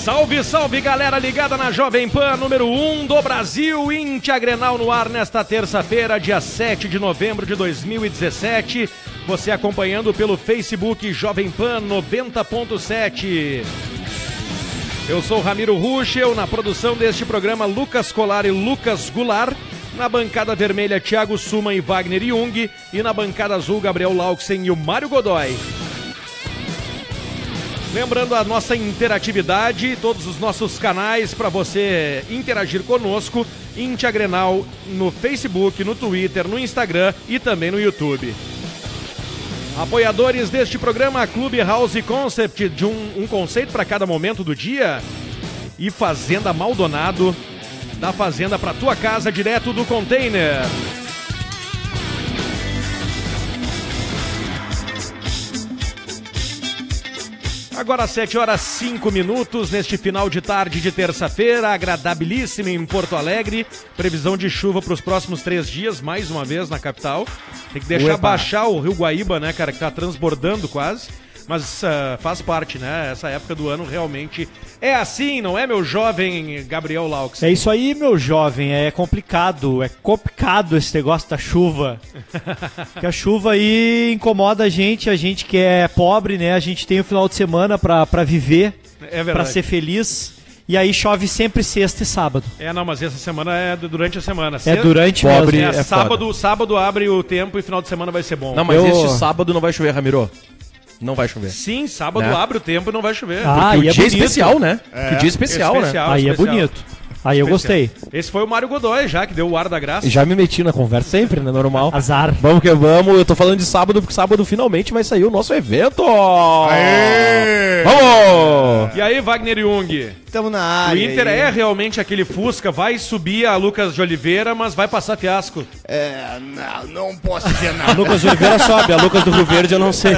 Salve, salve, galera ligada na Jovem Pan, número 1 do Brasil, Inter Grenal no ar nesta terça-feira, dia 7 de novembro de 2017. Você acompanhando pelo Facebook Jovem Pan 90.7. Eu sou Ramiro Ruschel, na produção deste programa Lucas Colar e Lucas Goulart. Na bancada vermelha, Thiago Suman e Wagner Jung. E na bancada azul, Gabriel Lauksen e o Mário Godoy. Lembrando a nossa interatividade, todos os nossos canais para você interagir conosco, Inter Grenal no Facebook, no Twitter, no Instagram e também no YouTube. Apoiadores deste programa, Clubhouse Concept, de um conceito para cada momento do dia. E Fazenda Maldonado, da fazenda para tua casa, direto do container. Agora 7 horas 5 minutos, neste final de tarde de terça-feira, agradabilíssima em Porto Alegre. Previsão de chuva para os próximos 3 dias, mais uma vez na capital. Tem que deixar baixar o Rio Guaíba, né, cara, que tá transbordando quase. Mas faz parte, né? Essa época do ano realmente é assim, não é, meu jovem Gabriel Laux? É isso aí, meu jovem. É complicado esse negócio da chuva. Porque a chuva aí incomoda a gente que é pobre, né? A gente tem o final de semana pra viver, pra ser feliz. E aí chove sempre sexta e sábado. Não, mas essa semana é durante a semana. É durante pobre, mesmo. Sábado abre o tempo e final de semana vai ser bom. Não, mas este sábado não vai chover, Ramiro. Não vai chover. Sim, sábado abre o tempo e não vai chover. Porque o dia é especial, né? O dia é especial, né? Aí é bonito. Aí eu gostei. Esse foi o Mário Godoy, já, que deu o ar da graça. Já me meti na conversa sempre, né? Normal. Azar. Vamos que vamos. Eu tô falando de sábado, porque sábado finalmente vai sair o nosso evento. Aê! Vamos! E aí, Wagner Jung? Estamos na área. O Inter é realmente aquele Fusca, vai subir a Lucas de Oliveira, mas vai passar fiasco. Não posso dizer nada. A Lucas de Oliveira sobe, a Lucas do Rio Verde eu não sei.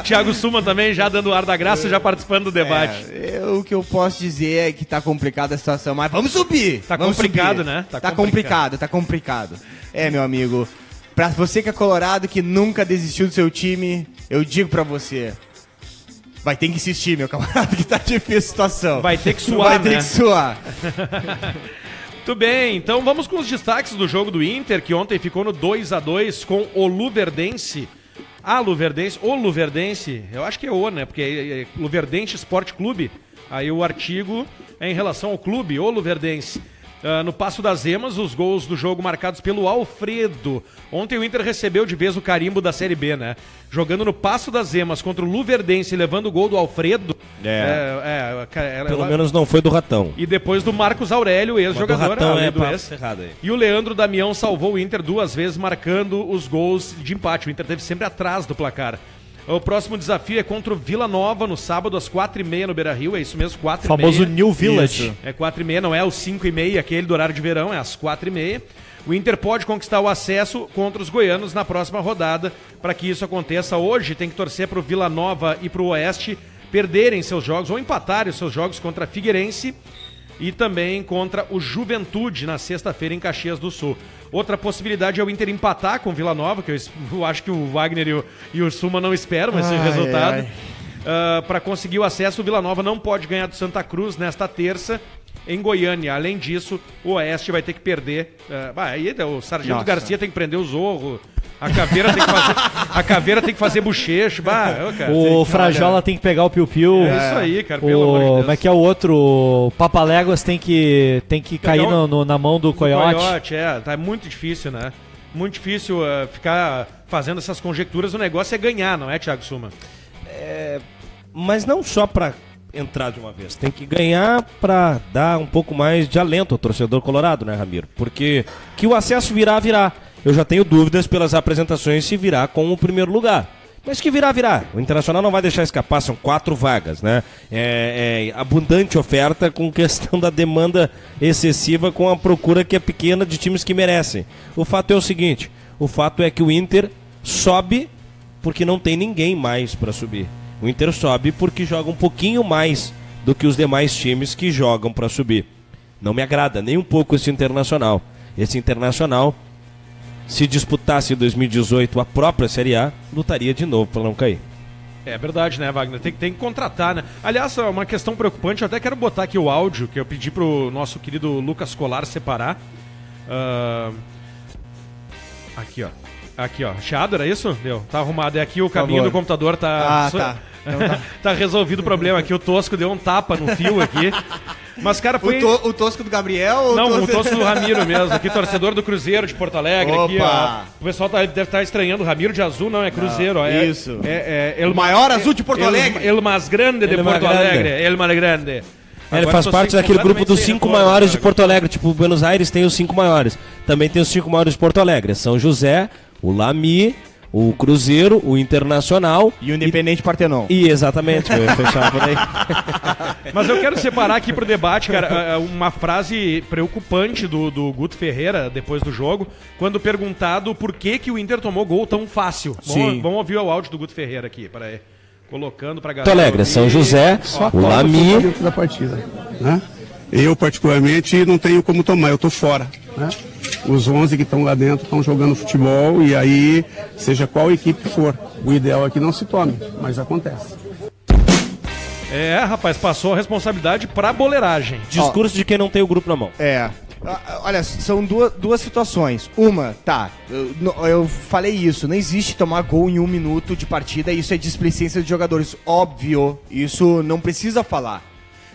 Thiago Suman também já dando o ar da graça, já participando do debate. O que eu posso dizer é que tá complicada a situação, mas vamos subir. Tá complicado, né? Tá complicado. Meu amigo, pra você que é colorado, que nunca desistiu do seu time, eu digo pra você, vai ter que insistir, meu camarada, que tá difícil a situação. Vai ter que suar, Vai ter que suar. Muito bem, então vamos com os destaques do jogo do Inter, que ontem ficou no 2-2 com o Luverdense. O Luverdense, eu acho que é o, né? Porque é Luverdense Esporte Clube. Aí o artigo é em relação ao clube, o Luverdense. No Passo das Emas, os gols do jogo marcados pelo Alfredo. Ontem o Inter recebeu de vez o carimbo da Série B, né? Jogando no Passo das Emas contra o Luverdense, levando o gol do Alfredo. Pelo menos não foi do Ratão. E depois do Marcos Aurélio, ex-jogador. E o Leandro Damião salvou o Inter 2 vezes, marcando os gols de empate. O Inter esteve sempre atrás do placar. O próximo desafio é contra o Vila Nova no sábado às 4h30 no Beira-Rio, é isso mesmo, 4h30. Famoso New Village. Isso. É 4h30, não é os 5h30, aquele do horário de verão, é às 4h30. O Inter pode conquistar o acesso contra os goianos na próxima rodada. Para que isso aconteça hoje, tem que torcer para o Vila Nova e para o Oeste perderem seus jogos ou empatarem os seus jogos contra a Figueirense e também contra o Juventude na sexta-feira em Caxias do Sul. Outra possibilidade é o Inter empatar com o Vila Nova, que eu acho que o Wagner e o Suma não esperam esse resultado. Para conseguir o acesso, o Vila Nova não pode ganhar do Santa Cruz nesta terça em Goiânia. Além disso, o Oeste vai ter que perder. Aí o Sargento Garcia tem que prender o Zorro. A caveira tem que fazer bochecho. O Frajola tem que pegar o piu-piu. É isso aí, cara, pelo amor de Deus. Como é que é o outro? O Papaléguas tem que cair na mão do Coiote. Tá muito difícil, né? Muito difícil ficar fazendo essas conjecturas. O negócio é ganhar, não é, Thiago Suma? Mas não só pra entrar de uma vez. Tem que ganhar pra dar um pouco mais de alento ao torcedor colorado, né, Ramiro? Porque que o acesso virá. Eu já tenho dúvidas pelas apresentações se virá com o primeiro lugar. Mas que virá. O Internacional não vai deixar escapar, são 4 vagas, né? Abundante oferta com questão da demanda excessiva com a procura que é pequena de times que merecem. O fato é o seguinte, o fato é que o Inter sobe porque não tem ninguém mais para subir. O Inter sobe porque joga um pouquinho mais do que os demais times que jogam para subir. Não me agrada nem um pouco esse Internacional. Esse Internacional, se disputasse em 2018 a própria Série A, lutaria de novo para não cair. É verdade, né, Wagner? Tem que contratar, né? Aliás, uma questão preocupante, eu até quero botar aqui o áudio, que eu pedi pro nosso querido Lucas Colar separar. Aqui, ó. Aqui, ó. Chiado, era isso? Deu. Tá arrumado. É aqui o caminho do computador tá... tá. Então tá. Tá resolvido o problema aqui. O Tosco deu um tapa no fio aqui. Mas, cara, foi... O tosco do Gabriel ou Não, o tosco do Ramiro mesmo. Aqui, torcedor do Cruzeiro de Porto Alegre. Aqui, ó. O pessoal deve estar estranhando. O Ramiro de azul não, é Cruzeiro. Ó. Isso. O maior azul de Porto Alegre. El mais grande de Porto Alegre. El mais grande. Ele faz parte daquele grupo dos 5 maiores de Porto Alegre. Tipo, Buenos Aires tem os 5 maiores. Também tem os 5 maiores de Porto Alegre. São José, o Lami, o Cruzeiro, o Internacional... E o Independente Partenon. E exatamente, eu ia fechar por aí. Mas eu quero separar aqui pro debate, cara, uma frase preocupante do Guto Ferreira, depois do jogo, quando perguntado por que o Inter tomou gol tão fácil. Vamos ouvir o áudio do Guto Ferreira aqui, peraí. Colocando pra galera... Porto Alegre, São José, o Lami... da partida, né? Eu, particularmente, não tenho como tomar, eu tô fora, né? Os 11 que estão lá dentro estão jogando futebol e aí, seja qual equipe for, o ideal é que não se tome, mas acontece. Rapaz, passou a responsabilidade pra boleiragem. Discurso de quem não tem o grupo na mão. Olha, são duas situações. Uma, eu falei isso, não existe tomar gol em 1 minuto de partida, isso é displicência de jogadores, óbvio, isso não precisa falar.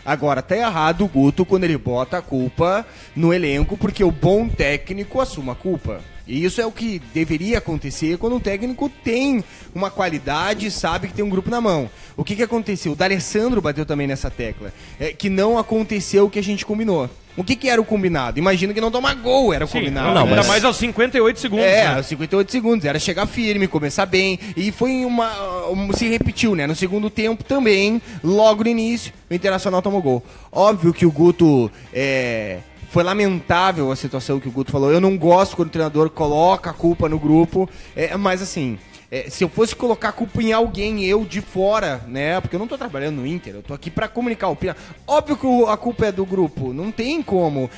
Agora, tá errado o Guto quando ele bota a culpa no elenco, porque o bom técnico assume a culpa. E isso é o que deveria acontecer quando um técnico tem uma qualidade e sabe que tem um grupo na mão. O que aconteceu? O D'Alessandro bateu também nessa tecla. Que não aconteceu o que a gente combinou. O que era o combinado? Imagina que não tomar gol era o combinado. Não, ainda mais aos 58 segundos. Aos 58 segundos. Era chegar firme, começar bem. E foi se repetiu, né? No segundo tempo também, logo no início, o Internacional tomou gol. Óbvio que o Guto... Foi lamentável a situação que o Guto falou. Eu não gosto quando o treinador coloca a culpa no grupo. Mas assim... se eu fosse colocar a culpa em alguém, eu de fora, né? Porque eu não tô trabalhando no Inter, eu tô aqui pra comunicar a opinião. Óbvio que a culpa é do grupo, não tem como.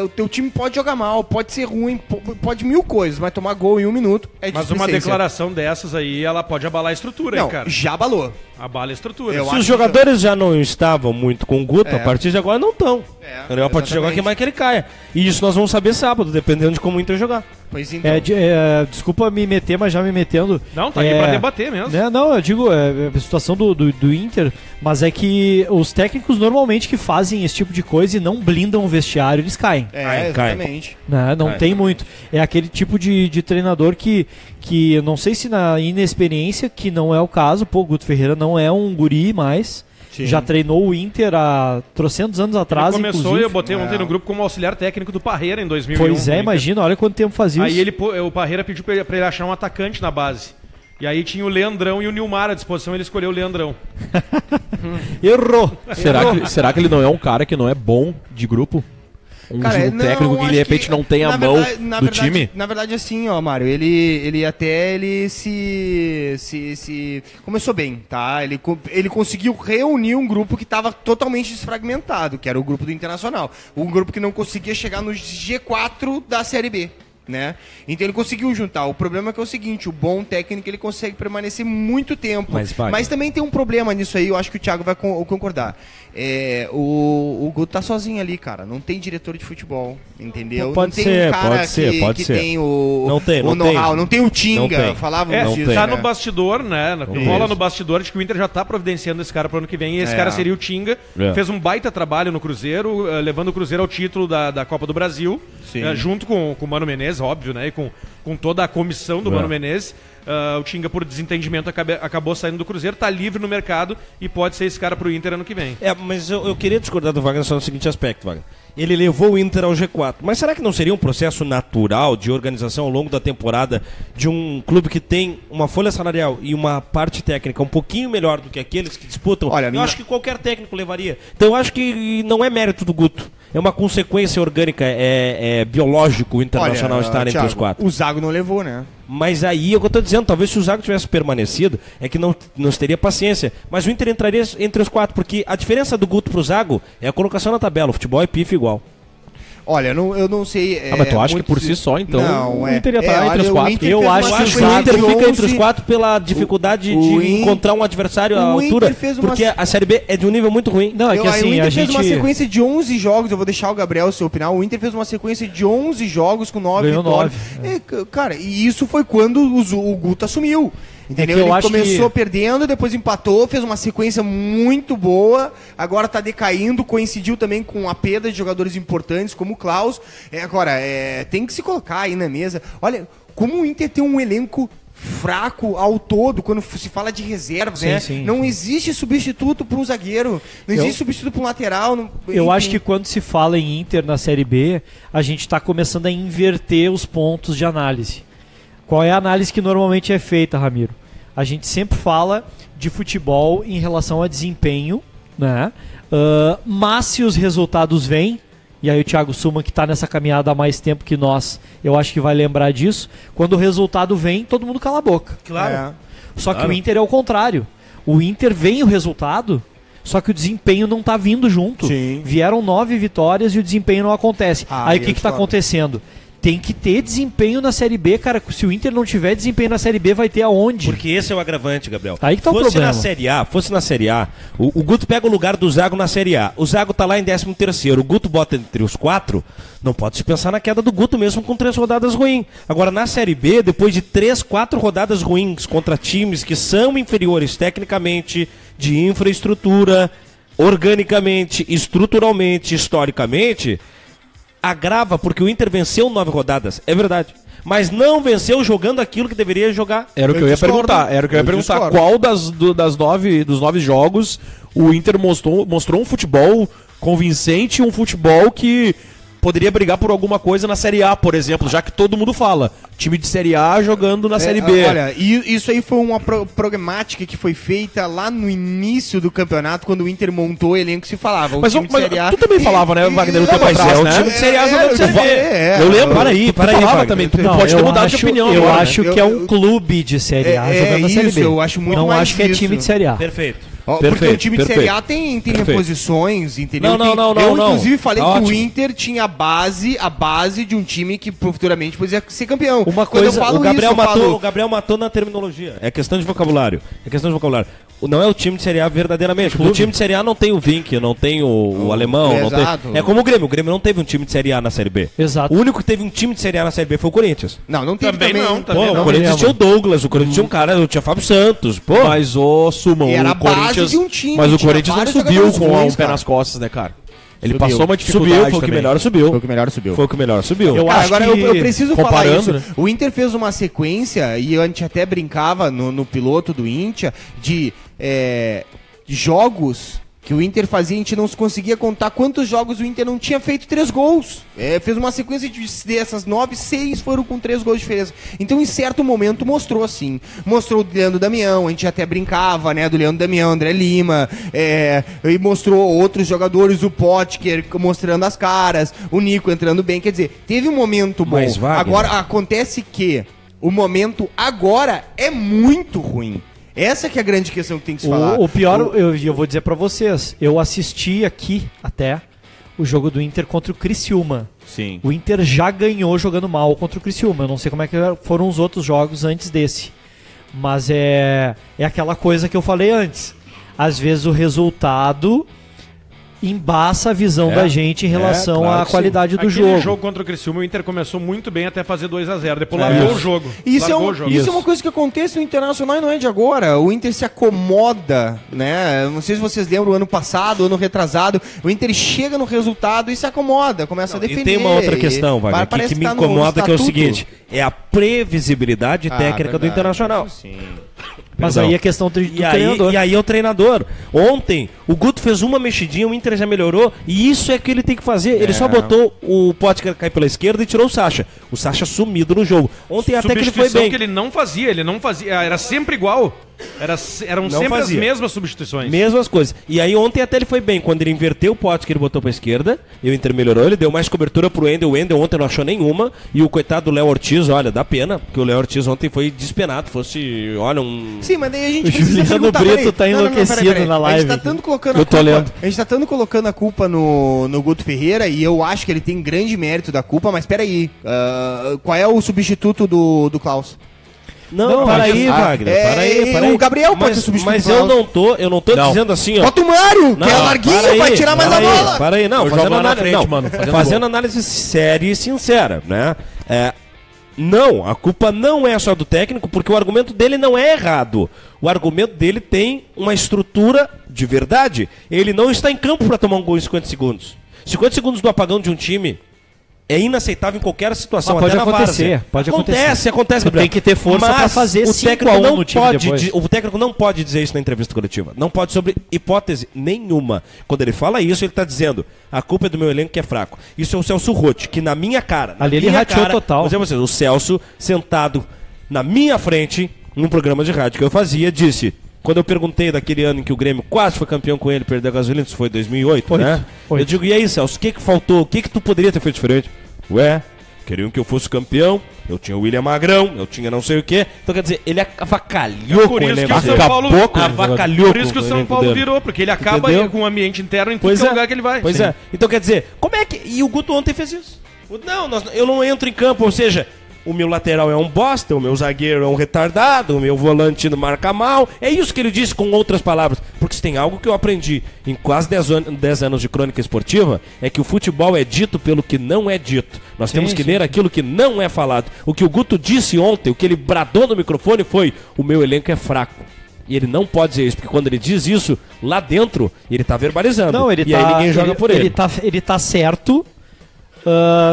O teu time pode jogar mal, pode ser ruim, pode 1000 coisas, mas tomar gol em 1 minuto é Mas uma declaração dessas aí, ela pode abalar a estrutura, hein, cara? Já abalou. Abala a estrutura. Se os jogadores já não estavam muito com o Guto, a partir de agora não estão. A partir de agora quem mais que ele caia. E isso nós vamos saber sábado, dependendo de como o Inter jogar. Pois então. Desculpa me meter, mas já me metendo. Não, tá aqui pra debater mesmo. Não, eu digo, a situação do Inter, mas é que os técnicos normalmente que fazem esse tipo de coisa e não blindam o vestiário, eles caem. Exatamente. Não tem muito. É aquele tipo de treinador que não sei se na inexperiência, que não é o caso, o Guto Ferreira não é um guri mais. Sim. Já treinou o Inter há trocentos anos atrás, ele começou, eu botei ontem no grupo como auxiliar técnico do Parreira em 2001. Pois imagina, olha quanto tempo fazia isso. Aí o Parreira pediu pra ele achar um atacante na base. E aí tinha o Leandrão e o Nilmar à disposição, ele escolheu o Leandrão. Errou! Será que ele não é um cara que não é bom de grupo? Técnico que de repente não tem a mão do time? Na verdade, assim, ó, Mário, ele se começou bem, tá? Ele conseguiu reunir um grupo que estava totalmente desfragmentado, que era o grupo do Internacional. Um grupo que não conseguia chegar no G4 da Série B. Né? Então ele conseguiu juntar. O problema é que é o seguinte, o bom técnico ele consegue permanecer muito tempo. Mas também tem um problema nisso aí, eu acho que o Thiago vai concordar. O Guto tá sozinho ali, cara. Não tem diretor de futebol, entendeu? Pode ser. Que tem o know-how, não tem o Tinga. Falávamos disso. Tá no bastidor, né? Rola no bastidor de que o Inter já tá providenciando esse cara pro ano que vem. E esse cara seria o Tinga. Fez um baita trabalho no Cruzeiro, levando o Cruzeiro ao título da Copa do Brasil. Junto com o Mano Menezes, óbvio, né? E com toda a comissão do Mano Menezes. O Tinga, por desentendimento, acabou saindo do Cruzeiro, tá livre no mercado e pode ser esse cara pro Inter ano que vem. Mas eu queria discordar do Wagner só no seguinte aspecto, Wagner. Ele levou o Inter ao G4. Mas será que não seria um processo natural de organização ao longo da temporada de um clube que tem uma folha salarial e uma parte técnica um pouquinho melhor do que aqueles que disputam? Olha, eu acho que qualquer técnico levaria. Então eu acho que não é mérito do Guto. É uma consequência orgânica, é biológico o Internacional estar entre os 4. O Zago não levou, né? Mas aí é o que eu tô dizendo, talvez se o Zago tivesse permanecido, é que não teria paciência. Mas o Inter entraria entre os 4, porque a diferença do Guto pro Zago é a colocação na tabela. O futebol é pife igual. Olha, eu não sei. Mas tu acha que por si só, então, não, o Inter ia estar entre os quatro? Eu acho que o Inter fica entre os 4 pela dificuldade de encontrar um adversário à altura, porque a Série B é de um nível muito ruim. Não, é que assim, o Inter fez uma sequência de 11 jogos, eu vou deixar o Gabriel seu opinar, o Inter fez uma sequência de 11 jogos com 9 vitórias. Cara, e isso foi quando o Guto assumiu. Entendeu? Ele começou perdendo, depois empatou, fez uma sequência muito boa, agora tá decaindo, coincidiu também com a perda de jogadores importantes, como o Klaus. Agora, tem que se colocar aí na mesa. Olha, como o Inter tem um elenco fraco ao todo, quando se fala de reservas, né? Sim. Não existe substituto para um zagueiro, não existe substituto para um lateral. Eu acho que quando se fala em Inter na Série B, a gente está começando a inverter os pontos de análise. Qual é a análise que normalmente é feita, Ramiro? A gente sempre fala de futebol em relação a desempenho, né? Mas se os resultados vêm, e aí o Thiago Suma, que está nessa caminhada há mais tempo que nós, eu acho que vai lembrar disso, quando o resultado vem, todo mundo cala a boca. Claro. Só que o Inter é o contrário. O Inter vem o resultado, só que o desempenho não está vindo junto. Sim. Vieram 9 vitórias e o desempenho não acontece. Aí o que está acontecendo? Tem que ter desempenho na Série B, cara. Se o Inter não tiver desempenho na Série B, vai ter aonde? Porque esse é o agravante, Gabriel. Aí que tá o problema. Fosse na Série A, o Guto pega o lugar do Zago na Série A. O Zago tá lá em 13º. O Guto bota entre os 4. Não pode se pensar na queda do Guto mesmo com 3 rodadas ruins. Agora, na Série B, depois de 3, 4 rodadas ruins contra times que são inferiores tecnicamente, de infraestrutura, organicamente, estruturalmente, historicamente, agrava porque o Inter venceu 9 rodadas, é verdade. Mas não venceu jogando aquilo que deveria jogar. Era o que eu ia perguntar. Qual dos 9 jogos o Inter mostrou um futebol convincente, um futebol que poderia brigar por alguma coisa na Série A, por exemplo, já que todo mundo fala. Time de Série A jogando na Série B. Olha, isso aí foi uma programática que foi feita lá no início do campeonato, quando o Inter montou o elenco, se falava. Mas tu também falava, né, Wagner? O time de Série A jogando Série B. Eu lembro. Para aí, também. Tu pode ter mudado de opinião. Eu acho que é um clube de Série A jogando na Série B. Eu acho muito não mais acho que é time de Série A. Perfeito. Porque o time de Série A tem reposições, entendeu? Não. Eu, inclusive, falei que o Inter tinha a base de um time que futuramente poderia ser campeão. Uma coisa, o Gabriel matou na terminologia. É questão de vocabulário. Não é o time de Série A verdadeiramente. O time de Série A não tem o Vink, não tem o alemão. Não tem... É como o Grêmio. O Grêmio não teve um time de Série A na Série B. Exato. O único que teve um time de Série A na Série B foi o Corinthians. Não teve também. O Corinthians tinha o Douglas, o Corinthians tinha um cara, tinha Fábio Santos. Mas o Corinthians. De um time, mas o Corinthians não subiu com um pé nas costas, né, cara? Ele passou uma dificuldade. Foi o que melhor subiu. Agora eu preciso falar isso. Né? O Inter fez uma sequência, e a gente até brincava no piloto do Inter, de jogos que o Inter fazia, a gente não conseguia contar quantos jogos o Inter não tinha feito 3 gols. Fez uma sequência dessas 9, 6 foram com 3 gols de diferença. Então, em certo momento, mostrou assim. Mostrou o Leandro Damião, a gente até brincava, né, do Leandro Damião, André Lima, e mostrou outros jogadores, o Potker mostrando as caras, o Nico entrando bem. Quer dizer, teve um momento bom. Agora, acontece que o momento agora é muito ruim. Essa que é a grande questão que tem que se falar. O pior, eu vou dizer pra vocês, eu assisti aqui até o jogo do Inter contra o Criciúma. Sim. O Inter já ganhou jogando mal contra o Criciúma. Eu não sei como é que foram os outros jogos antes desse. Mas é aquela coisa que eu falei antes. Às vezes o resultado embaça a visão da gente em relação à qualidade do jogo. Aquele jogo contra o Criciúma, o Inter começou muito bem até fazer 2-0, depois largou o jogo. Isso é uma coisa que acontece no Internacional e não é de agora. O Inter se acomoda, né? Não sei se vocês lembram, ano passado, ano retrasado, o Inter chega no resultado e se acomoda, começa a defender. E tem uma outra questão, Wagner, que me incomoda, que é o seguinte, é a previsibilidade técnica do Internacional. Sim. Mas aí é questão do treinador. E aí é o treinador. Ontem, o Guto fez uma mexidinha, o Inter já melhorou, e isso é que ele tem que fazer. Ele só botou o Potker cair pela esquerda e tirou o Sacha. O Sacha sumido no jogo. Ontem até que ele foi bem. Que ele não fazia, era sempre igual. Eram Não sempre fazia. as mesmas substituições. Mesmas coisas. E aí ontem até ele foi bem. Quando ele inverteu o pote que ele botou pra esquerda, e o Inter melhorou, ele deu mais cobertura pro Wendel. O Wendel ontem não achou nenhuma. E o coitado do Léo Ortiz, olha, dá pena. Porque o Léo Ortiz ontem foi despenado. Fosse, olha, um... Sim, mas daí a gente O Juliano Brito tá enlouquecido na live. A gente tá tanto colocando Eu tô lendo. A gente tá tanto colocando a culpa no Guto Ferreira, e eu acho que ele tem grande mérito da culpa, mas peraí. Qual é o substituto do Klaus? Não, para aí, Wagner. Para aí. O Gabriel pode ser substituto. Mas eu não tô Não. dizendo assim, ó. Bota o Mário, que é Não, larguinho, para vai aí, tirar mais a para aí, bola. Para aí, não, Eu fazendo jogo lá na análise, frente, não, mano, fazendo fazendo gol. análise séria e sincera, né? Não, a culpa não é só do técnico, porque o argumento dele não é errado. O argumento dele tem uma estrutura de verdade. Ele não está em campo para tomar um gol em 50 segundos. 50 segundos do apagão de um time é inaceitável em qualquer situação. Mas pode até na acontecer, várzea. pode Acontece, Tu Gabriel. tem que ter força Mas pra fazer o 5 técnico a 1 não no time pode depois. O técnico não pode dizer isso na entrevista coletiva. Não pode, sobre hipótese nenhuma. Quando ele fala isso, ele está dizendo: a culpa é do meu elenco que é fraco. Isso é o Celso Roth, que na minha cara... na Ali ele minha rateou cara, total. Vou dizer a vocês, o Celso, sentado na minha frente, num programa de rádio que eu fazia, disse... Quando eu perguntei daquele ano em que o Grêmio quase foi campeão com ele, perdeu a gasolina, isso foi 2008, né? Eu digo, e aí, Celso, o que faltou? O que tu poderia ter feito diferente? Ué, queriam que eu fosse campeão, eu tinha o William Magrão, eu tinha não sei o quê. Então, quer dizer, ele avacalhou Por com o isso elenco que o São dele. Paulo- Avacalhou Por isso que o com São elenco Paulo dele. virou, porque ele acaba Entendeu? com o ambiente interno em Pois todo é. lugar que ele vai. Pois Sim. é. Então, quer dizer, como é que... E o Guto ontem fez isso. Não, eu não entro em campo, ou seja... O meu lateral é um bosta, o meu zagueiro é um retardado, o meu volante não marca mal. É isso que ele disse com outras palavras. Porque se tem algo que eu aprendi em quase 10 anos de crônica esportiva, é que o futebol é dito pelo que não é dito. Nós temos que ler aquilo que não é falado. O que o Guto disse ontem, o que ele bradou no microfone foi: o meu elenco é fraco. E ele não pode dizer isso, porque quando ele diz isso, lá dentro, ele tá verbalizando. Não, ele e tá, aí ninguém joga por ele. Ele tá certo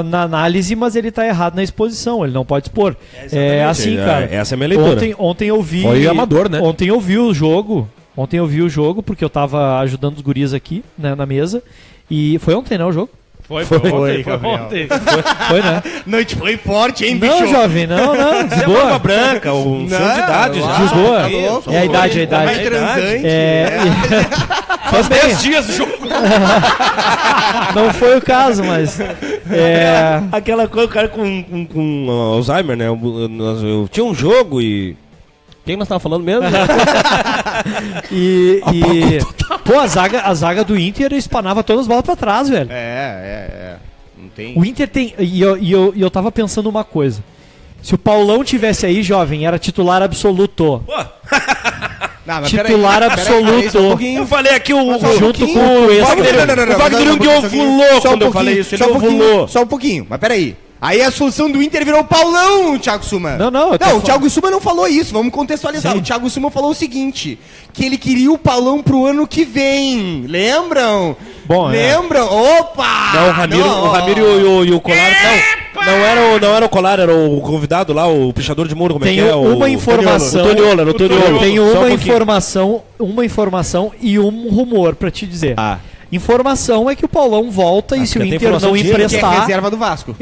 na análise, mas ele tá errado na exposição. Ele não pode expor. É assim, cara. Essa é a minha leitura. Ontem eu vi. Foi amador, né? Ontem eu vi o jogo. Ontem eu vi o jogo, porque eu tava ajudando os guris aqui, né, na mesa. E foi ontem, né, o jogo? Foi Gabriel. ontem. Foi, né? Noite foi forte, hein, bicho? Não, jovem, não. Você é barba branca, um senhor de idade já. De boa. tá louco. É a idade, a Mais idade. transante. Faz 10 dias do jogo. Não foi o caso, mas. Aquela coisa, o cara com Alzheimer, né? Eu tinha um jogo e... Quem nós tava falando mesmo? Pô, a zaga do Inter espanava todas as bolas pra trás, velho. Não tem... O Inter tem. E eu tava pensando uma coisa. Se o Paulão tivesse aí, jovem, era titular absoluto. Não, mas Titular absoluto. só um pouquinho. Eu falei aqui Junto com pouquinho. o Wagner, o Wagner que ovulou quando eu falei isso. Ele ovulou. Só um pouquinho, mas peraí. Aí a solução do Inter virou Paulão, Thiago Suma. Não, o Thiago Suma não falou isso, vamos contextualizar. Sim. O Thiago Suma falou o seguinte, que ele queria o Paulão pro ano que vem. Lembram? Bom, Lembram? Opa! Não, o Ramiro e o Colar não era o Colar, era o convidado lá, o pichador de muro, como é que Tenho é? uma informação. O Toniolo, era o Toniolo. Tenho Só um uma informação e um rumor pra te dizer. Ah. Informação é que o Paulão volta e se o tem Inter informação não de Que é emprestar. reserva do Vasco.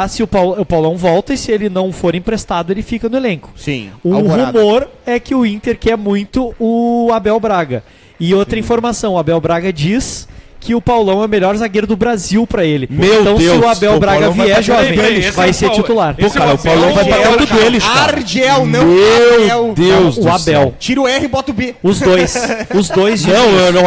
Se o Paulão volta e se ele não for emprestado, ele fica no elenco. Sim. O Alvorada. rumor é que o Inter quer muito o Abel Braga. E outra informação, o Abel Braga diz que o Paulão é o melhor zagueiro do Brasil pra ele. Meu então Deus, se o Abel o Braga Paulão vai vier, pra jovem, Grêmio, esse vai é o ser Paulo. titular. Esse é o o Paulão vai pra Argel, dentro deles, cara. Argel, não Meu Abel. Deus O do Abel. céu. Tira o R e bota o B. Os dois dizem Não,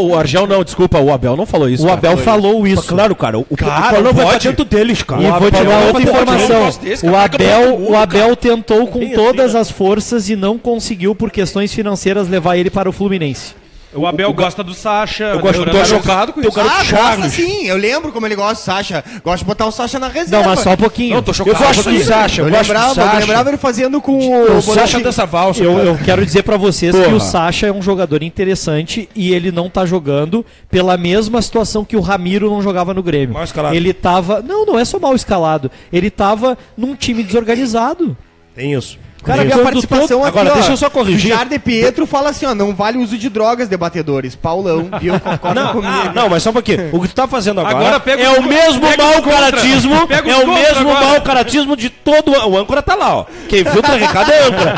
o Argel não, desculpa, o Abel não falou isso. O cara. Abel falou isso. Claro, cara. O Cara, Paulão vai pra pode. dentro deles, cara. E vou te dar outra informação. gosto desse, O cara. Fica todo Abel, mundo, o Abel tentou com Bem todas assim, as forças e não conseguiu, por questões financeiras, levar ele para o Fluminense. O Abel gosta do Sacha. Eu gosto, tô lembrando- chocado com isso. Gosta sim, eu lembro como ele gosta do Sacha. Gosta de botar o Sacha na reserva. Não, mas só um pouquinho. Não, tô Eu chocado. gosto do Sacha, Eu eu gosto do Sacha. lembrava ele fazendo com O o Sacha dessa valsa, cara. Eu quero dizer pra vocês Porra. que o Sacha é um jogador interessante e ele não tá jogando pela mesma situação que o Ramiro não jogava no Grêmio. Mal escalado. Ele tava... Não é só mal escalado. Ele tava num time desorganizado. Tem isso. Cara, a participação aqui, agora, deixa eu só corrigir. O Jardim Pietro fala assim, ó, não vale o uso de drogas, debatedores. Paulão, viu? Concorda comigo. Não, mas só um pouquinho. O que tu tá fazendo agora pega é os o mesmo pega os mau caratismo. Pega os É o contra mesmo agora. mau caratismo de todo. O âncora tá lá, ó. Quem filtra recado é âncora.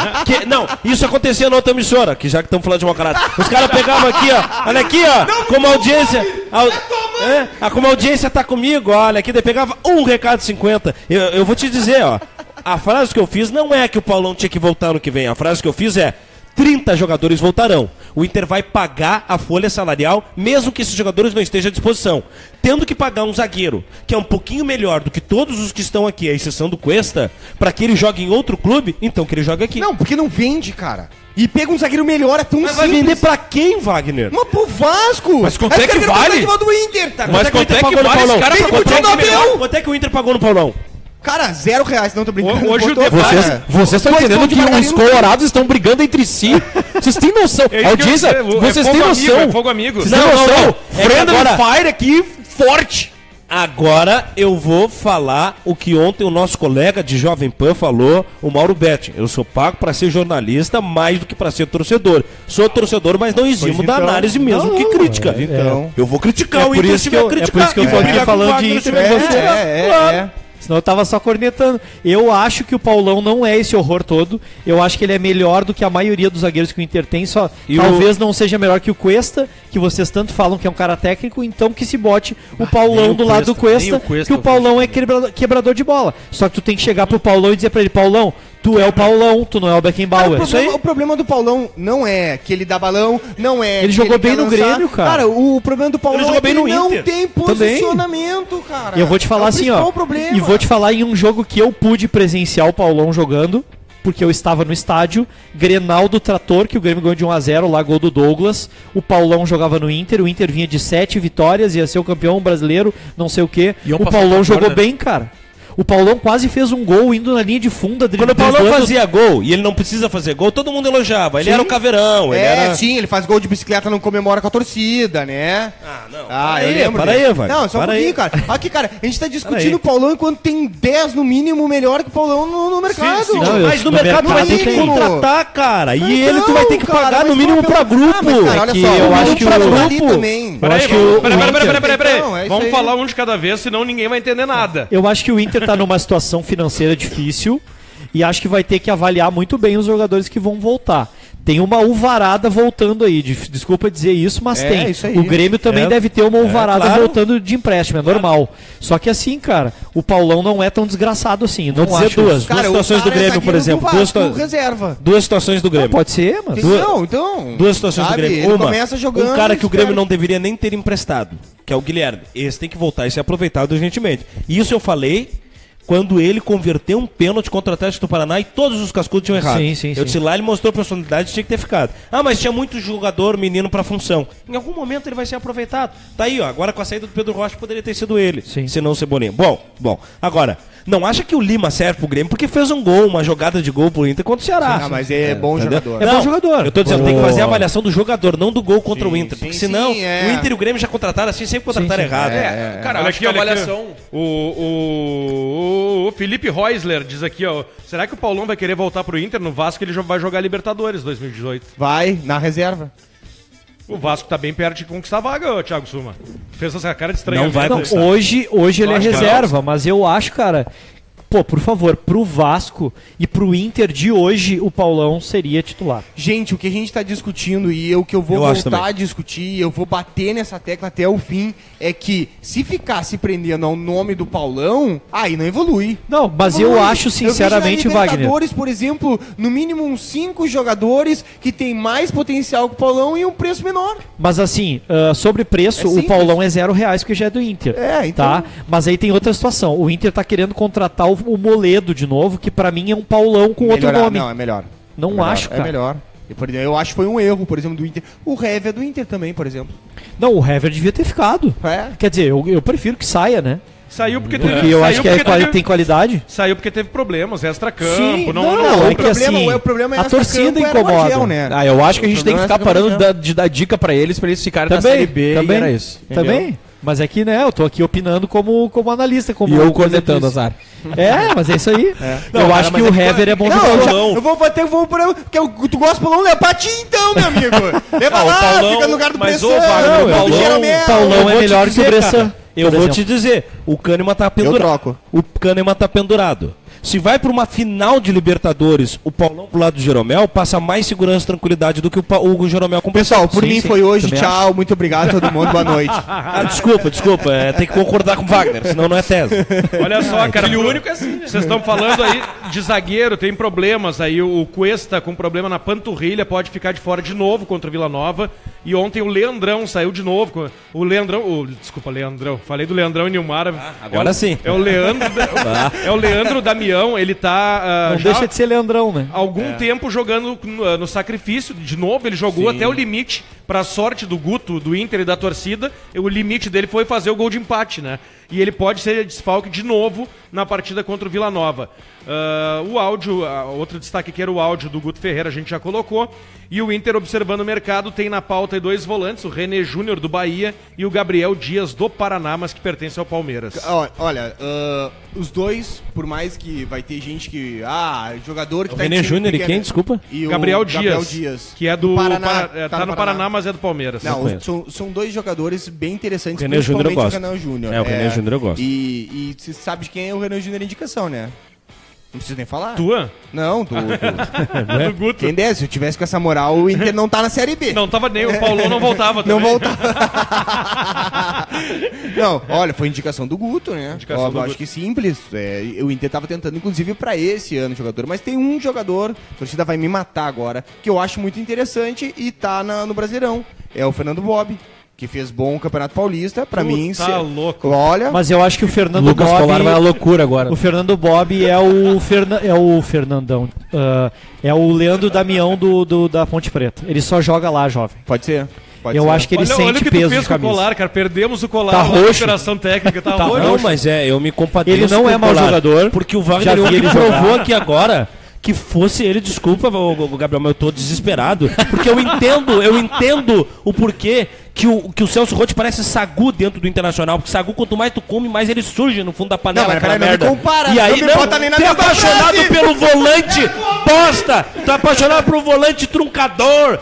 Não, isso acontecia na outra emissora, que já que estamos falando de mau caráter. Os caras pegavam aqui, ó. Olha aqui, ó. Como a audiência. Como a audiência tá comigo, olha aqui, daí pegava um recado 50. Eu vou te dizer, ó. A frase que eu fiz não é que o Paulão tinha que voltar no que vem. A frase que eu fiz é: 30 jogadores voltarão. O Inter vai pagar a folha salarial, mesmo que esses jogadores não estejam à disposição. Tendo que pagar um zagueiro, que é um pouquinho melhor do que todos os que estão aqui, à exceção do Cuesta, para que ele jogue em outro clube, então que ele jogue aqui. Não, porque não vende, cara. E pega um zagueiro melhor, é tão Mas simples. vai vender pra quem, Wagner? Mas pro Vasco. Mas quanto é que vale? Do Inter, tá? Mas quanto é que pagou no vale esse Paulão? cara pra Quanto é que contratar? Quanto é que o Inter pagou no Paulão? Cara, R$0, não tô brincando. Hoje o Botou- debate- Cara, Vocês estão dois entendendo pontos que de os margarina. colorados estão brigando entre si? Vocês têm noção? É isso que eu Audiência, ia dizer, vocês é têm fogo noção? amigo, é fogo amigo. Vocês têm noção? É que Friendly agora- Fire aqui, forte. Agora eu vou falar o que ontem o nosso colega de Jovem Pan falou, o Mauro Betti. Eu sou pago para ser jornalista mais do que para ser torcedor. Sou torcedor, mas não eximo Pois da então. análise mesmo Não, que crítica. então. Eu vou criticar É o por Inter isso se que tiver eu- é criticar. por isso que eu E tô vou aqui brigar com o falando Wagner de se Inter tiver com você. criticar. Senão eu tava só cornetando. Eu acho que o Paulão não é esse horror todo. Eu acho que ele é melhor do que a maioria dos zagueiros que o Inter tem. Só talvez não seja melhor que o Cuesta, que vocês tanto falam que é um cara técnico. Então que se bote o Paulão do lado do Cuesta, que o Paulão é quebrador de bola. Só que tu tem que chegar pro Paulão e dizer pra ele: Paulão, tu é o Paulão, tu não é o Beckenbauer. Cara, o problema do Paulão não é que ele dá balão, não é. Ele que jogou bem quer no Grêmio, cara. Cara, o problema do Paulão Ele jogou é que bem no ele não Inter. tem posicionamento, cara. E eu vou te falar É o assim, principal ó. problema. E vou te falar em um jogo que eu pude presenciar o Paulão jogando, porque eu estava no estádio, Grenal do Trator, que o Grêmio ganhou de 1-0, lá gol do Douglas. O Paulão jogava no Inter, o Inter vinha de 7 vitórias, ia ser o campeão brasileiro, não sei o quê. Iam O passar Paulão o Trator, jogou né? bem, cara. O Paulão quase fez um gol indo na linha de fundo, Quando o Paulão fazia gol e ele não precisa fazer gol, todo mundo elogiava. Ele Sim. era o caveirão. Ele era... sim, ele faz gol de bicicleta, não comemora com a torcida, né? Ah, não. Ah, Para eu aí, lembro. para dele. aí, Wagner. Não, só um Para pouquinho, aí. cara. Aqui, cara, a gente tá discutindo aí. o Paulão enquanto tem 10 no mínimo melhor que o Paulão no mercado. sim. Não, Mas no mercado tu vai ter que tem. contratar, cara. E Então, ele tu vai ter que cara, pagar mas no mínimo pelo- pra grupo. Ah, mas, cara, olha que só, eu o acho mínimo que pra o- grupo ali grupo- também. Eu Peraí, acho que o peraí. Então, é isso Vamos aí. falar um de cada vez, senão ninguém vai entender nada. Eu acho que o Inter tá numa situação financeira difícil e acho que vai ter que avaliar muito bem os jogadores que vão voltar. Tem uma uvarada voltando aí, desculpa dizer isso, mas É, tem. isso aí. O Grêmio também É, deve ter uma uvarada claro. voltando de empréstimo, é normal. Só que assim, cara, o Paulão não é tão desgraçado assim. Não Vou dizer acho duas. isso. Cara, situações o cara do Grêmio, é por exemplo. zagueiro do Duas Vasco, reserva. Duas situações do Grêmio. Pode ser, mas. Então. Duas situações sabe, do Grêmio. ele Uma, começa jogando, um cara que o espera. Grêmio não deveria nem ter emprestado, que é o Guilherme. Esse tem que voltar e ser aproveitado urgentemente. Isso eu falei quando ele converteu um pênalti contra o Atlético do Paraná e todos os cascudos tinham errado. Sim, sim, Eu sim. disse lá, ele mostrou personalidade e tinha que ter ficado. Ah, mas tinha muito jogador menino pra função. Em algum momento ele vai ser aproveitado. Tá aí, ó. Agora com a saída do Pedro Rocha poderia ter sido ele. Sim. Se não o Cebolinha. Bom. Agora, não acha que o Lima serve pro Grêmio porque fez um gol, uma jogada de gol pro Inter contra o Ceará. Ah, mas é bom Entendeu? jogador. É bom Não, jogador. Eu tô dizendo, tem que fazer a avaliação do jogador, não do gol contra Sim, o Inter. Porque sim, senão, sim, é. o Inter e o Grêmio já contrataram assim, sempre contrataram Sim, sim. errado. Cara, Olha acho aqui, que a olha aqui. avaliação... O Felipe Reusler diz aqui, ó. Será que o Paulão vai querer voltar pro Inter? No Vasco ele já vai jogar Libertadores 2018. Vai, na reserva. O Vasco tá bem perto de conquistar a vaga, ô, Thiago Suma. Fez essa cara de estranho. Não vai Não, conquistar. hoje ele é acho que não. reserva, mas eu acho, cara. Pô, por favor, pro Vasco e pro Inter de hoje, o Paulão seria titular. Gente, o que a gente tá discutindo e o que eu vou Eu acho voltar também. a discutir, eu vou bater nessa tecla até o fim, é que se ficar se prendendo ao nome do Paulão, aí não evolui. Não, mas Não eu evolui. acho sinceramente, eu vejo na Wagner. Libertadores, por exemplo, no mínimo uns 5 jogadores que tem mais potencial que o Paulão e um preço menor. Mas assim, sobre preço, É o simples. Paulão é R$0 porque já é do Inter. É, então- Tá? Mas aí tem outra situação. O Inter tá querendo contratar o Moledo de novo, que pra mim é um Paulão com outro Melhorar, nome. Não, é melhor. Não É melhor, acho, cara. É melhor. E, por exemplo, eu acho que foi um erro, por exemplo, do Inter. O Hever é do Inter também, por exemplo. Não, o Hever devia ter ficado. É. Quer dizer, eu prefiro que saia, né? Saiu porque Porque eu acho que tem qualidade. Saiu porque teve problemas, extra-campo. Sim, não, não, não, é que assim, o problema é a torcida incomoda. né? Ah, eu acho que a gente tem que ficar problema é parando de dar dica pra eles ficarem na Também, Série B também, e era isso. também. Mas é que, né, eu tô aqui opinando como analista. Como E eu coisa cornetando, disso. azar. Mas é isso aí. Não, eu cara, acho que mas o Hever é bom Não, jogador. eu vou bater, porque tu gosta do Paulão, leva pra ti então, meu amigo. Leva Não, o lá, Paulão- fica no lugar do mas, Bressan. ô, Wagner, o Paulão- Jeromel. Paulão Eu é vou melhor te que o dizer, Bressan. cara, eu por vou exemplo. te dizer, o Kahneman tá pendurado. troco. O Kahneman tá pendurado. Se vai pra uma final de Libertadores, o Paulão pro lado do Jeromel passa mais segurança e tranquilidade do que o Jeromel com o Pessoal, por Sim, mim sim, foi hoje. também Tchau, muito obrigado a todo mundo. Boa noite. Desculpa. Tem que concordar com o Wagner, senão não é tese. Olha só, cara. filho único é assim, né? Vocês estão falando aí de zagueiro, tem problemas aí. O Cuesta com problema na panturrilha pode ficar de fora de novo contra o Vila Nova. E ontem o Leandrão saiu de novo. O Leandrão. Desculpa, Leandrão. Falei do Leandrão e Nilmar. Agora sim. É o Leandro. É o Leandro Damião. Ele tá. Não deixa de ser Leandrão, né? há algum tempo jogando no sacrifício. De novo, ele jogou até o limite. Pra sorte do Guto, do Inter e da torcida, o limite dele foi fazer o gol de empate, né? E ele pode ser desfalque de novo na partida contra o Vila Nova. O áudio, outro destaque aqui era o áudio do Guto Ferreira, a gente já colocou. E o Inter, observando o mercado, tem na pauta aí 2 volantes, o René Júnior do Bahia e o Gabriel Dias do Paraná, mas que pertence ao Palmeiras. Olha, os dois, por mais que vai ter gente que... jogador que O tá em René time Júnior e pequeno. quem, desculpa? E o Gabriel Dias, que é do Paraná, tá no Paraná, mas é do Palmeiras. Não, conheço. são dois jogadores bem interessantes, O René Júnior eu principalmente gosto. o René Júnior. O René Júnior eu gosto. E você sabe de quem é o René Júnior indicação, né? Não precisa nem falar. Tua? Não, Do Guto. Quem desse, se eu tivesse com essa moral, o Inter não tá na Série B. Não tava nem, o Paulão não voltava também. Não voltava. Não, olha, foi indicação do Guto, né? Indicação Ó, do eu acho Guto. que simples. O Inter tava tentando, inclusive, pra esse ano jogador. Mas tem um jogador, a torcida vai me matar agora, que eu acho muito interessante e tá no Brasileirão. É o Fernando Bob, que fez bom Campeonato Paulista. Pra mim, Tá louco. olha, Mas eu acho que o Fernando Lucas Bob... Colar vai à loucura agora. O Fernando Bob é o Fernandão. É o Leandro Damião da Ponte Preta. Ele só joga lá, jovem. pode ser. Eu acho que ele Olha o sente que tu peso fez de com o camisa. colar, cara. Perdemos o colar Tá na roxo. operação técnica. Tá roxo. Não, mas eu me compadeço. Ele não com é o mau Colar, jogador. Porque o Já Wagner vi ele ele provou jogar. aqui agora que fosse ele, desculpa, o Gabriel, mas eu tô desesperado. Porque eu entendo o porquê que o Celso Roth parece sagu dentro do Internacional. Porque sagu, quanto mais tu come, mais ele surge no fundo da panela. Não, mas aquela cara, não me compara, E aí, não me bota nem na tu é mesma apaixonado frase. pelo volante bosta. Tu é apaixonado pelo volante truncador,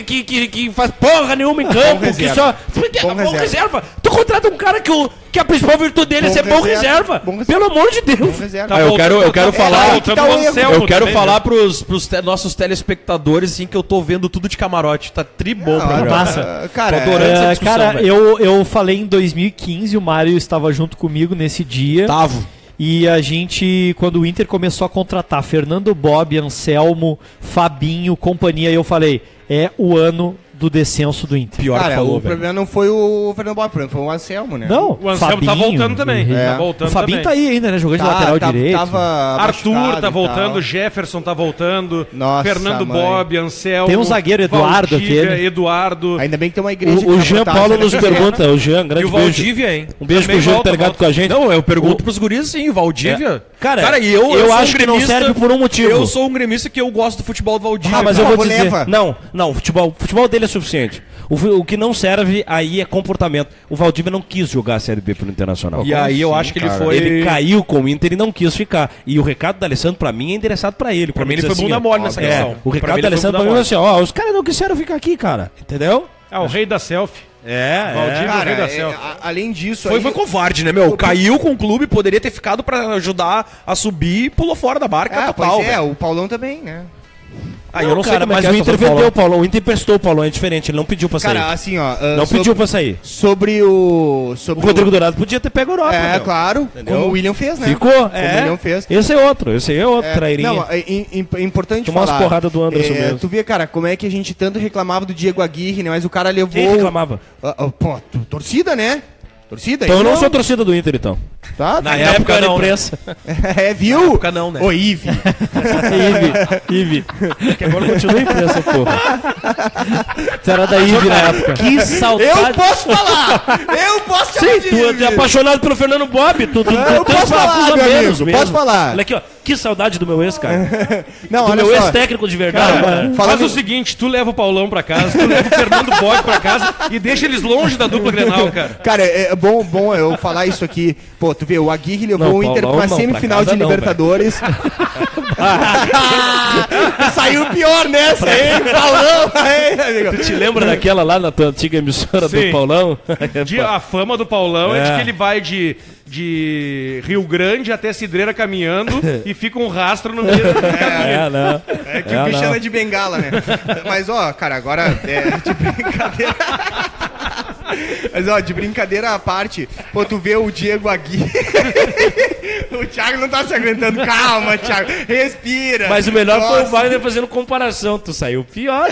que faz porra nenhuma em campo. Que reserva. só... Bom reserva. Tu contrata um cara que a principal virtude dele é ser bom reserva. Bom reserva. Pelo amor de Deus. Reserva. eu quero falar. aí que tá o erro. Eu quero falar pros nossos telespectadores, assim, que eu tô vendo tudo de camarote. Tá tribom pra mim. Massa. Cara, Tô adorando essa discussão, Cara, velho. eu falei em 2015, o Mário estava junto comigo nesse dia. Tavo. E a gente, quando o Inter começou a contratar Fernando Bob, Anselmo, Fabinho, companhia, eu falei, é o ano do descenso do Inter. Pior que cara, falou, o velho. problema não foi o Fernando Bob, foi o Anselmo, né? Não, O Anselmo tá voltando também. É. Tá voltando O Fabinho também. tá aí ainda, né? Jogando de lateral direito. Tava Arthur machucado tá e voltando, tal. Jefferson tá voltando, Nossa, Fernando mãe. Bob, Anselmo. Tem um zagueiro, Eduardo, Valdívia, aquele. Eduardo. Ainda bem que tem uma igreja O que Jean tá Paulo botando nos essa- pergunta, o Jean, E grande o beijo. Valdívia, hein? Um beijo Também pro Jean que volta, tá ligado volta. com a gente. Não, eu pergunto pros guris, sim, Valdívia. Cara, e eu eu sou acho que não gremista, serve por um motivo. Eu sou um gremista que eu gosto do futebol do Valdívia. Ah, mas eu Por vou favor, dizer. leva. Não, o futebol dele é suficiente. O que não serve aí é comportamento. O Valdívia não quis jogar a Série B pelo Internacional. E aí eu acho que ele cara? foi... Ele caiu com o Inter e não quis ficar. E o recado da Alessandro, pra mim, é endereçado pra ele. Pra mim ele dizer foi bunda ó, mole nessa questão. O Pra recado mim da ele foi Alessandro bunda pra mim é mole. assim, ó, os caras não quiseram ficar aqui, cara. Entendeu? O rei da selfie. É, Valdívia, o rei da Cara, selfie. além disso... Foi aí- covarde, né, meu? Caiu com o clube, poderia ter ficado pra ajudar a subir e pulou fora da barca total, pois é, velho. o Paulão também, né? Ah, eu não sei cara, como é mas que é o a Inter situação do vendeu o Paulão. O Inter emprestou o Paulão, é diferente. Ele não pediu pra sair. Cara, assim, ó... não pediu pra sair. Sobre o... O Sobre Rodrigo Dourado podia ter pego a Europa. É, meu. claro. Entendeu? Como o William fez, né? Ficou, Como é. o William fez. Esse é outro, trairinha. Não, é importante Tomou umas falar. porradas do Anderson mesmo. Tu vê, cara, como é que a gente tanto reclamava do Diego Aguirre, né? Mas o cara levou... Quem reclamava? Torcida, né? Torcida? Então eu ele não sou torcida do Inter, então. Tá? Na época não, né? É, viu? Na época não, né? Ô, Ive. Ive. Que agora continua impressa, porra. Tu era da Ive na época. Que saudade. Eu posso falar! Eu posso Sim, chamar de tu Ive. é apaixonado pelo Fernando Bob. Tu Eu tem posso uns falar, parafusos a meu menos amigo, mesmo. posso falar. Olha aqui, ó. Que saudade do meu ex, cara. Não, Do olha meu só. ex-técnico de verdade. cara. Faz o seguinte, tu leva o Paulão pra casa, tu leva o Fernando Bob pra casa e deixa eles longe da dupla Grenal, cara. Cara, é bom eu falar isso aqui. Pô, tu vê, o Aguirre levou Não, o Inter pra Paulão uma não, semifinal pra casa de não, Libertadores. Saiu pior nessa, hein? Paulão! Aí, amigo. Tu te lembra daquela lá na tua antiga emissora Sim. do Paulão? A fama do Paulão é de É. que ele vai de Rio Grande até Cidreira caminhando e fica um rastro no meio do caminho. não. É que o bicho anda de bengala, né? Mas, ó, cara, agora de brincadeira. Mas, ó, de brincadeira à parte, pô, tu vê o Diego Aguirre. O Thiago não tá se aguentando. Calma, Thiago. Respira. Mas o melhor foi o Nossa. Wagner fazendo comparação. Tu saiu pior.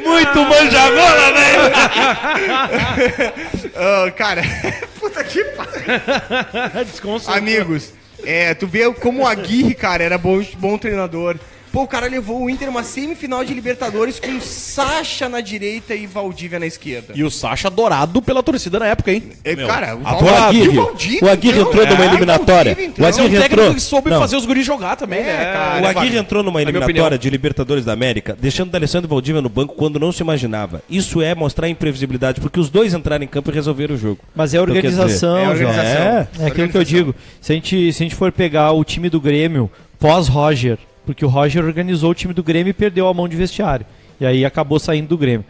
Muito manjagola, velho. Cara, puta que pariu. Desconcertou. Amigos, tu vê como o Aguirre, cara, era bom treinador. Pô, o cara levou o Inter uma semifinal de Libertadores com Sacha na direita e Valdívia na esquerda. E o Sacha adorado pela torcida na época, hein? Cara, O Aguirre, o Aguirre entrou numa eliminatória. O É um Aguirre técnico entrou. que soube Não. fazer os guris jogar também, né? cara. O Aguirre entrou numa minha eliminatória opinião. de Libertadores da América, deixando o D'Alessandro e Valdívia no banco quando não se imaginava. Isso é mostrar imprevisibilidade, porque os dois entraram em campo e resolveram o jogo. Mas é Então, quer dizer, organização, é João. organização. É aquilo que eu digo. Se a gente for pegar o time do Grêmio pós-Roger, porque o Roger organizou o time do Grêmio e perdeu a mão de vestiário. E aí acabou saindo do Grêmio.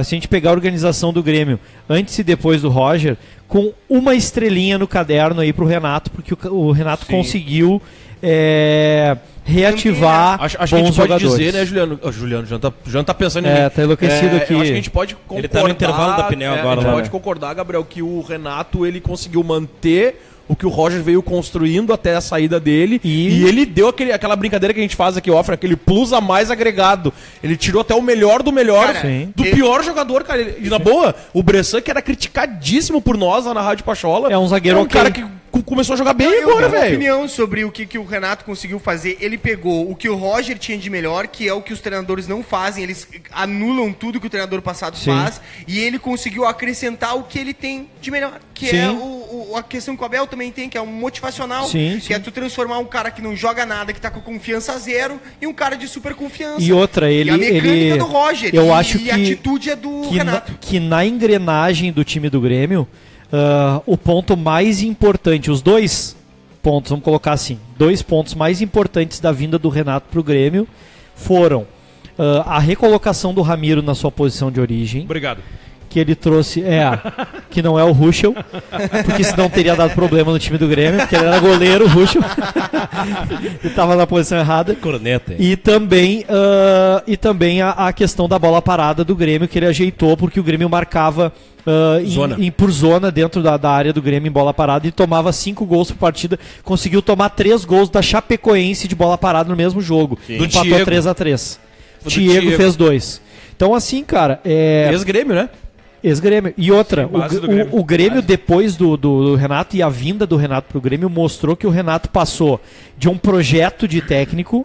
Se a gente pegar a organização do Grêmio antes e depois do Roger, com uma estrelinha no caderno aí pro Renato, porque o Renato conseguiu reativar Acho que a gente bons pode jogadores. dizer, né, Juliano? Ó, Juliano, já tá pensando em mim. Tá enlouquecido aqui. Eu acho que a gente pode concordar. Ele tá no intervalo da pneu agora A gente lá, pode né? concordar, Gabriel, que o Renato ele conseguiu manter o que o Roger veio construindo até a saída dele. E ele deu aquela brincadeira que a gente faz aqui, ofre aquele plus a mais agregado. Ele tirou até o melhor do melhor, Cara, do pior jogador, cara. E na boa, o Bressan, que era criticadíssimo por nós lá na Rádio Pachola, É um zagueiro um cara que começou a jogar bem Eu agora, tenho uma velho. opinião sobre o que o Renato conseguiu fazer. Ele pegou o que o Roger tinha de melhor, que é o que os treinadores não fazem. Eles anulam tudo que o treinador passado faz. E ele conseguiu acrescentar o que ele tem de melhor. Que é a questão que o Abel também tem, que é um motivacional. Sim, que é tu transformar um cara que não joga nada, que tá com confiança zero, em um cara de super confiança. E outra, E a mecânica do Roger. eu acho e a atitude é do Renato. que na engrenagem do time do Grêmio, o ponto mais importante, os dois pontos, vamos colocar assim, 2 pontos mais importantes da vinda do Renato pro Grêmio foram a recolocação do Ramiro na sua posição de origem, Obrigado. que ele trouxe, que não é o Ruschel, porque senão teria dado problema no time do Grêmio, porque ele era goleiro, o Ruschel, ele estava na posição errada. Corneta. E também a questão da bola parada do Grêmio, que ele ajeitou, porque o Grêmio marcava por zona dentro da área do Grêmio em bola parada e tomava 5 gols por partida. Conseguiu tomar 3 gols da Chapecoense de bola parada no mesmo jogo. Do Empatou Diego. 3-3. Do Diego Diego. fez 2. Então, assim, cara, Ex-Grêmio, né? ex-Grêmio. E outra, Base do Grêmio. o Grêmio, depois do Renato e a vinda do Renato pro Grêmio, mostrou que o Renato passou de um projeto de técnico,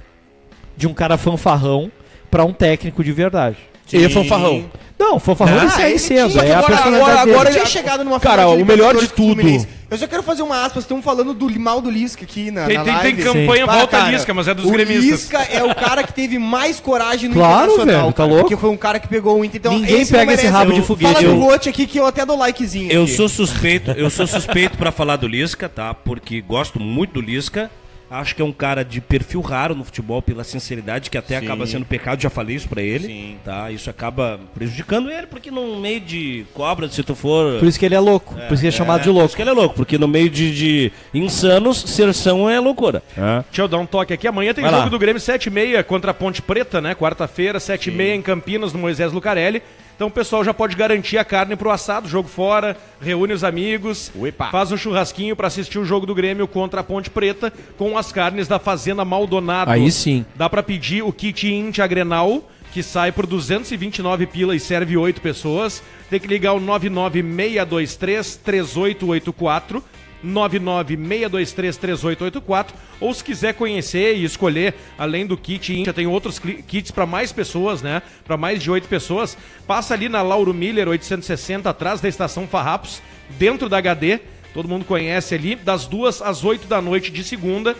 de um cara fanfarrão, para um técnico de verdade. E fanfarrão. Não, fanfarrão ele segue ele sendo. tinha, É a agora- personalidade agora- dele. agora Ele tinha chegado numa Cara, final de o melhor de Libertadores com o tudo. Fluminense. Eu só quero fazer uma aspas, estamos falando do mal do Lisca aqui na Tem live. campanha Bah, volta cara, Lisca, mas é dos o gremistas. Lisca é o cara que teve mais coragem no Claro, Internacional, velho, tá cara, louco? porque foi um cara que pegou o Inter. Então, Ninguém esse não pega esse merece. rabo de foguete. Fala Eu- do Vote aqui que eu até dou likezinho Eu aqui. sou suspeito para falar do Lisca, tá? Porque gosto muito do Lisca. Acho que é um cara de perfil raro no futebol pela sinceridade, que até acaba sendo pecado, já falei isso pra ele, tá? Isso acaba prejudicando ele, porque no meio de cobra, se tu for... Por isso que ele é louco. Por isso que ele é chamado de Por louco. isso que ele é louco, porque no meio de insanos, ser são é loucura. Deixa eu dar um toque aqui. Amanhã tem Vai jogo lá. do Grêmio 7h30 contra a Ponte Preta, né? Quarta-feira, 7h30 em Campinas, no Moisés Lucarelli. Então o pessoal já pode garantir a carne pro assado, jogo fora, reúne os amigos, faz um churrasquinho pra assistir o jogo do Grêmio contra a Ponte Preta com as carnes da Fazenda Maldonado. Aí sim. Dá pra pedir o kit Intia Grenal, que sai por 229 pila e serve 8 pessoas. Tem que ligar o 996233884, 996233884, ou se quiser conhecer e escolher, além do kit, já tem outros kits para mais pessoas, né? Para mais de 8 pessoas. Passa ali na Lauro Miller 860, atrás da Estação Farrapos, dentro da HD. Todo mundo conhece ali, das 2 às 8 da noite de segunda,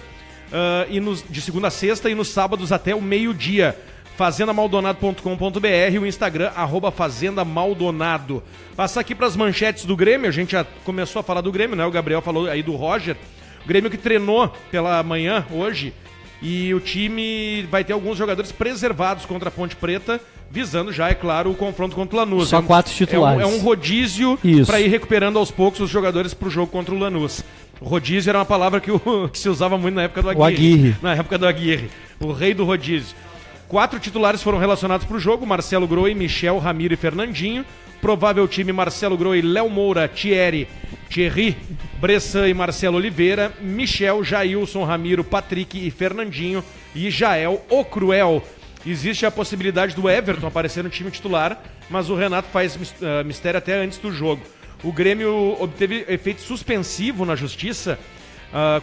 de segunda a sexta, e nos sábados até o meio-dia. fazendamaldonado.com.br, o Instagram, @fazendamaldonado. Passar aqui para as manchetes do Grêmio, a gente já começou a falar do Grêmio, né? O Gabriel falou aí do Roger. O Grêmio que treinou pela manhã hoje, e o time vai ter alguns jogadores preservados contra a Ponte Preta, visando já, é claro, o confronto contra o Lanús. Só 4 titulares. É um rodízio para ir recuperando aos poucos os jogadores para o jogo contra o Lanús. O rodízio era uma palavra que se usava muito na época do Aguirre. O Aguirre. Na época do Aguirre. O rei do rodízio. 4 titulares foram relacionados para o jogo: Marcelo Groi, Michel, Ramiro e Fernandinho. Provável time: Marcelo Groi, Léo Moura, Thierry, Bressan e Marcelo Oliveira, Michel, Jailson, Ramiro, Patrick e Fernandinho, e Jael, o Cruel. Existe a possibilidade do Everton aparecer no time titular, mas o Renato faz mistério até antes do jogo. O Grêmio obteve efeito suspensivo na justiça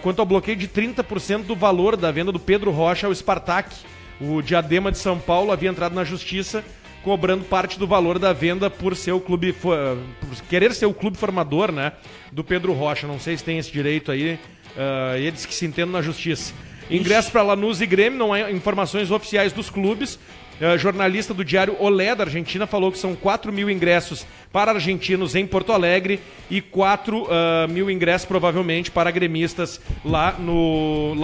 quanto ao bloqueio de 30% do valor da venda do Pedro Rocha ao Spartak. O Diadema de São Paulo havia entrado na justiça cobrando parte do valor da venda por ser o clube, por querer ser o clube formador, né, do Pedro Rocha. Não sei se tem esse direito aí, eles que se entendem na justiça. Ingresso para Lanús e Grêmio, não há informações oficiais dos clubes. Jornalista do diário Olé da Argentina falou que são 4 mil ingressos para argentinos em Porto Alegre e 4 mil ingressos provavelmente para gremistas lá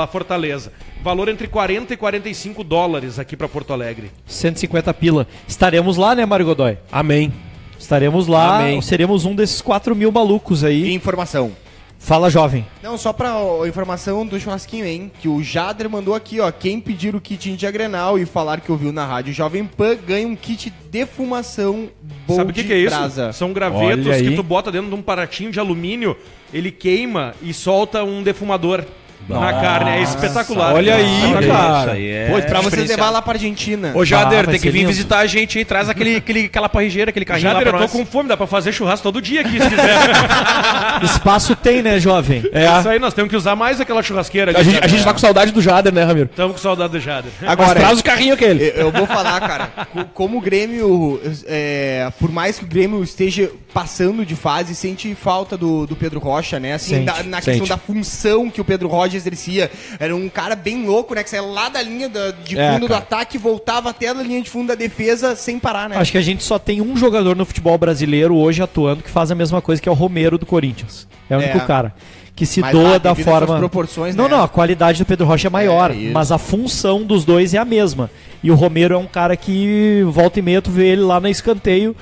Fortaleza. Valor entre 40 e 45 dólares aqui para Porto Alegre. 150 pila. Estaremos lá, né, Mário Godoy? Amém. Estaremos lá, Amém. Seremos um desses 4 mil malucos aí. E informação. Fala, jovem. Não, só pra informação do churrasquinho, hein? Que o Jader mandou aqui, ó. Quem pedir o kit Índia Grenal e falar que ouviu na rádio Jovem Pan ganha um kit defumação bom. Sabe o que é isso? brasa. São gravetos Olha aí. que tu bota dentro de um paratinho de alumínio, ele queima e solta um defumador na carne. É espetacular. Olha aí, cara. Pô, pra vocês levar lá pra Argentina. Ô, Jader, vai tem que ser vir lindo. visitar a gente aí. Traz aquela parrigeira, aquele carrinho Jader, lá eu pra tô nós. com fome, dá pra fazer churrasco todo dia aqui, se quiser. Espaço tem, né, jovem? É. Isso aí, nós temos que usar mais aquela churrasqueira ali. A gente tá com saudade do Jader, né, Ramiro? Estamos com saudade do Jader. Mas Agora, traz o carrinho aquele. eu vou falar, cara, como o Grêmio, por mais que o Grêmio esteja passando de fase, sente falta do Pedro Rocha, né? Assim, Sente, na questão da função que o Pedro Rocha exercia. Era um cara bem louco, né? Que saia lá da linha de fundo do ataque e voltava até a linha de fundo da defesa sem parar, né? Acho que a gente só tem um jogador no futebol brasileiro hoje atuando que faz a mesma coisa, que é o Romero do Corinthians. É o único cara que se Mas doa lá, da devido às suas forma... proporções, Não, né? não, a qualidade do Pedro Rocha é maior, isso. mas a função dos dois é a mesma. E o Romero é um cara que volta e meia tu vê ele lá no escanteio,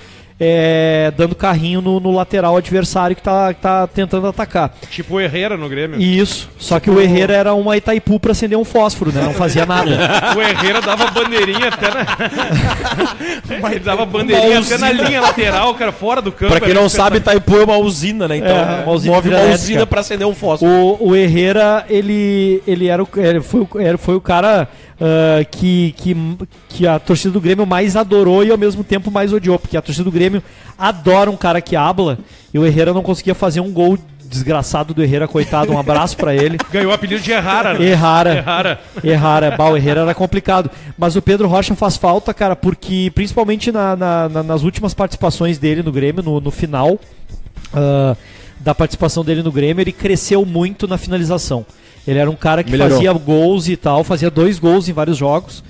dando carrinho no lateral adversário que tá tentando atacar. Tipo o Herrera no Grêmio. Isso, só que o Herrera era uma Itaipu pra acender um fósforo, né? Não fazia nada. O Herrera dava bandeirinha até na... Ele dava bandeirinha até na linha lateral, cara, fora do campo. Pra quem não sabe, Itaipu é uma usina, né? Então, Uma usina move uma hidrelétrica. usina pra acender um fósforo. O Herrera, ele foi o cara que a torcida do Grêmio mais adorou e ao mesmo tempo mais odiou, porque a torcida do Grêmio adora um cara que habla, e o Herrera não conseguia fazer um gol. Desgraçado do Herrera, coitado, um abraço pra ele. Ganhou o apelido de Errara, né? Errara. O Herrera era complicado. Mas o Pedro Rocha faz falta, cara, porque principalmente nas últimas participações dele no Grêmio, no final da participação dele no Grêmio, ele cresceu muito na finalização. Ele era um cara que fazia gols e tal, fazia 2 gols em vários jogos.